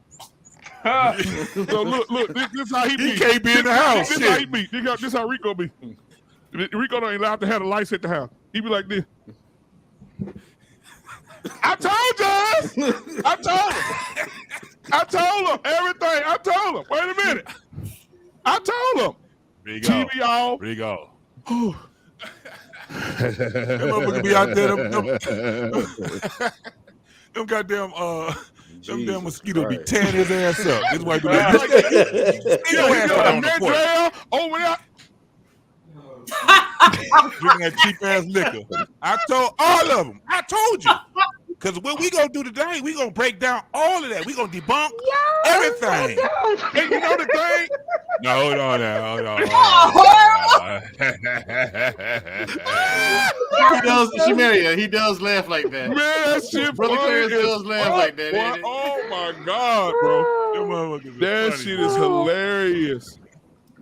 So look, this how he be. He can't be in the house. This how he be. This how Rico be. Rico don't allowed to have the lights at the house. He be like this. I told you. I told him everything. I told him. Wait a minute. I told him. Rico. TV off. Rico. That motherfucker be out there. Them goddamn them damn mosquitoes be tearing his ass up. This white dude like this. Your ass out on the porch. Over there. Drinking that cheap ass liquor. I told all of them. I told you. Because what we gonna do today, we gonna break down all of that. We gonna debunk everything. And you know the thing? No, hold on now. Hold on. He does laugh like that. Man, that shit Brother funny Clarence as does laugh fuck, like that. boy. ain't it? Oh my God, bro. Them motherfuckers That funny, shit bro. is hilarious.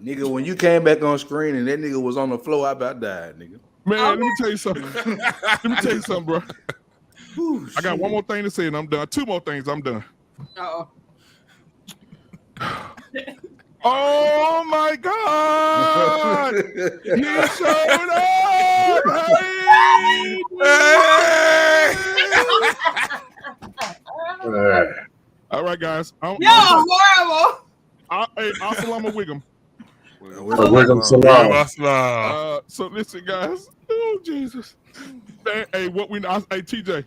Nigga, when you came back on screen and that nigga was on the floor, I about died, nigga. Man, let me tell you something. Let me tell you something, bro. I got one more thing to say and I'm done. Two more things, I'm done. Uh-oh. Oh my God! He showed up! Hey! All right, guys. Yo, horrible. Hey, Assalamu alaikum. Wiggum salam. So listen, guys. Oh Jesus. Hey, what we know? Hey, TJ,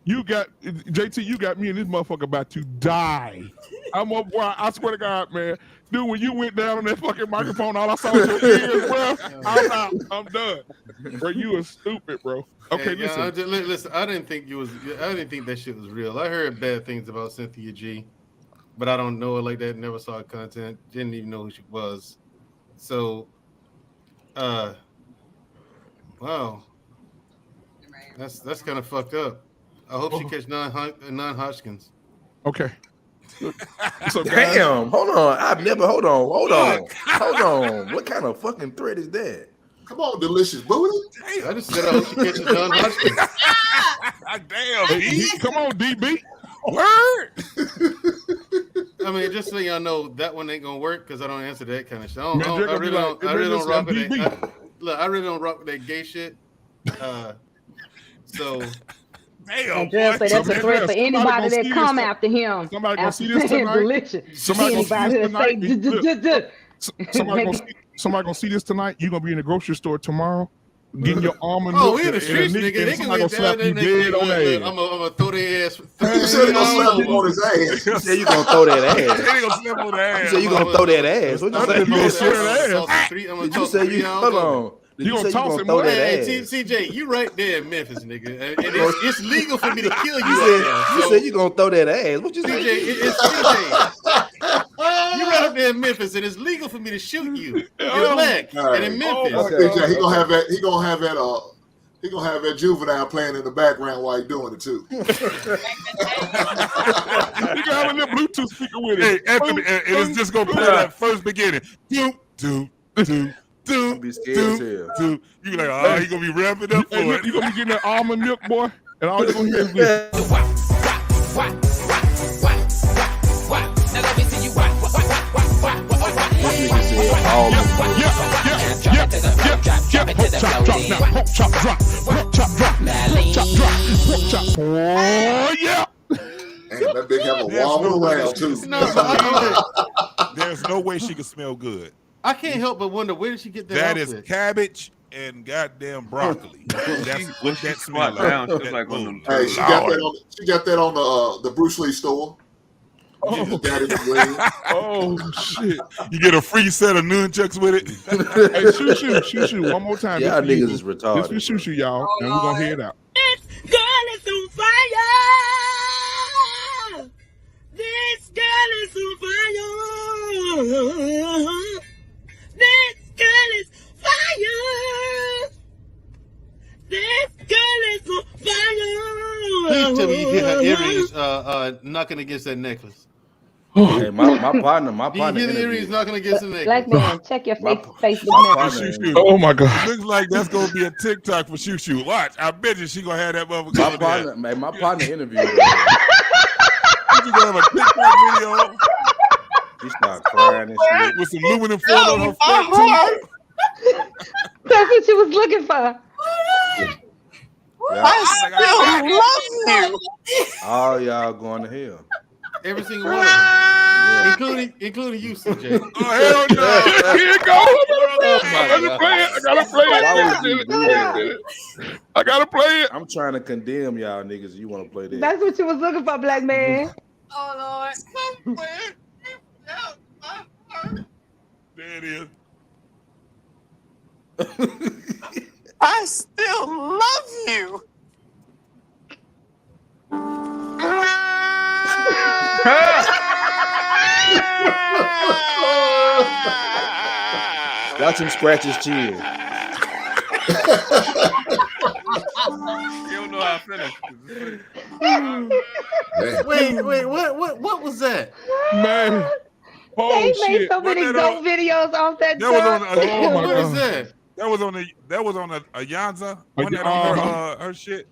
you got JT. You got me and this motherfucker about to die. I'm up, boy. I swear to God, man. Dude, when you went down on that fucking microphone, all I saw was your ears, bro. I'm out. I'm done. Bro, you are stupid, bro. Okay, Hey, listen. listen. I didn't think that shit was real. I heard bad things about Cynthia G, but I don't know her like that. Never saw her content. Didn't even know who she was. So, wow, that's kind of fucked up. I hope she catch non-Hodgkins. Okay. So Damn, guys, hold on. Hold on. What kind of fucking threat is that? Come on, delicious booty. I just said I hope she catches non-Hodgkins. Damn, come on, DB. Word. I mean, just so y'all know, that one ain't gonna work because I don't answer that kind of shit. I Man, they're really gonna be like, don't rock with DB. that. Look, I really don't rock with that gay shit. So. Damn, And Jill say that's a threat for anybody that come after him. Somebody gonna see after this saying tonight. delicious. Somebody gonna see Anybody this that say tonight. Somebody gonna see this tonight. You're gonna be in the grocery store tomorrow, getting your almond milk. Oh, we in the streets, nigga. They somebody gonna slap you dead on the ass. I'm gonna throw their ass. You said he gonna slap him on his ass. You said you gonna throw that ass. They gonna slap on the ass. You said you gonna throw that ass. What you say? You gonna throw that ass. Did you say you hold on? Did You you say gonna you toss gonna him throw what? that Hey, ass? CJ, you right there in Memphis, nigga. And it's legal for me to kill you. You said you gonna throw that ass. What you CJ, say? it's CJ. You right up there in Memphis, and it's legal for me to shoot you. You're black, and in Memphis. DJ, he gonna have that. He gonna have that juvenile playing in the background while he's doing it too. You can have a little Bluetooth speaker with it. Hey, Anthony, and it's just gonna play that first beginning. I'll be scared as hell. You be like, oh, he gonna be wrapping up for it. You gonna be getting that almond milk, boy, and all you're gonna hear is this. Oh yeah. And that big have a wobble around too. There's no way she can smell good. I can't help but wonder, where did she get that That is outfit? cabbage and goddamn broccoli. That's what that smell down, like. she's like one of them. Hey, she got that on the Bruce Lee store. Oh. She just got it in the ring. Oh shit. You get a free set of nunchucks with it. Hey, shoot. One more time. Y'all This for you, niggas is bro. retarded. This for shoot, y'all, and we're gonna head out. This girl is on fire. This girl is on fire. This girl is fire. This girl is on fire. Please tell me you hear her earrings knocking against that necklace. Hey, my partner Do you hear the interviewed earrings knocking against the necklace? Black man, check your Facebook my message. partner, Oh my God. Looks like that's gonna be a TikTok for Shoo Shoo. Watch, I bet you she gonna have that motherfucker. my partner interviewed her. She gonna have a TikTok video She started crying and shit. with some aluminum foil on her front too. That's what she was looking for. I still love you. All y'all going to hell. Every single one of them. Including you, CJ. Oh hell no! Here it goes. Oh, I gotta play it. Why would you do that? I gotta play it. I'm trying to condemn y'all niggas. You want to play that? That's what you was looking for, black man. Oh Lord. There it is. I still love you. Watch him scratch his chin. You don't know how to finish. Wait, what was that? Man. Oh, They made shit. so many dope videos off that song. Oh my What is God. that? That was on a Ayanza. Wasn't that on her shit?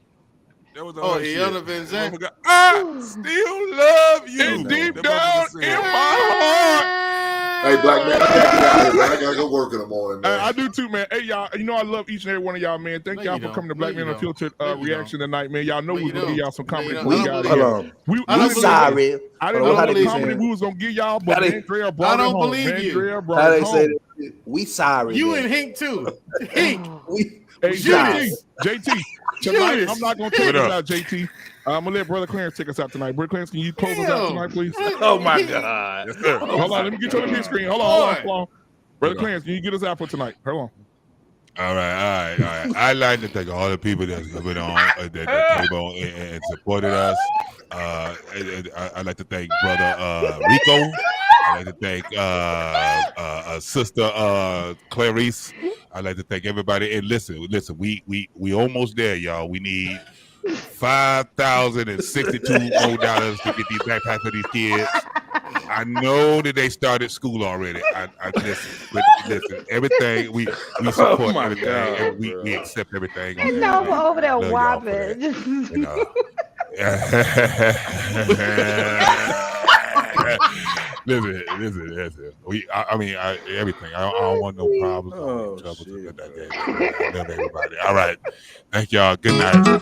That was on Oh, her shit. Iyanla Vanzant. I still love you. And deep That down motherfucker in said, my heart. Hey, black man, I gotta get out here, man. I gotta go work in the morning, man. I do too, man. Hey, y'all, you know I love each and every one of y'all, man. Thank No, y'all you for don't. coming to No, Black you Man don't. Unfiltered No, you reaction tonight, man. Y'all know No, we was you gonna give don't. y'all some No, comedy. you before don't. we I got don't out of believe here. you. We I don't believe sorry. you. I I didn't don't know the believe comedy you. we was gonna give y'all, but How they- Mandrea I brought it don't home. believe you. Mandrea How brought they it say home. that? We sorry. You man. and Hink too. Hink. Hey, Judas. JT, tonight Judas. I'm not gonna take us out, JT. I'm gonna let Brother Clarence take us out tonight. Brother Clarence, can you close us out tonight, please? Oh my God. Yes, sir. Hold on, let me get you on the big screen. Hold on. Brother Clarence, can you get us out for tonight? Hold on. All right. I'd like to thank all the people that's been on that came on and supported us. I'd like to thank Brother Rico. I'd like to thank Sister Clarice. I'd like to thank everybody. And listen, we almost there, y'all. We need $5,062 more dollars to get these backpacks for these kids. I know that they started school already. I listen, everything we support my everything, God, and we accept everything. And no over there Love y'all for that. whopping. You know. Listen. I mean, everything. I don't want no problems, no troubles. I love everybody. All right. Thank y'all. Good night.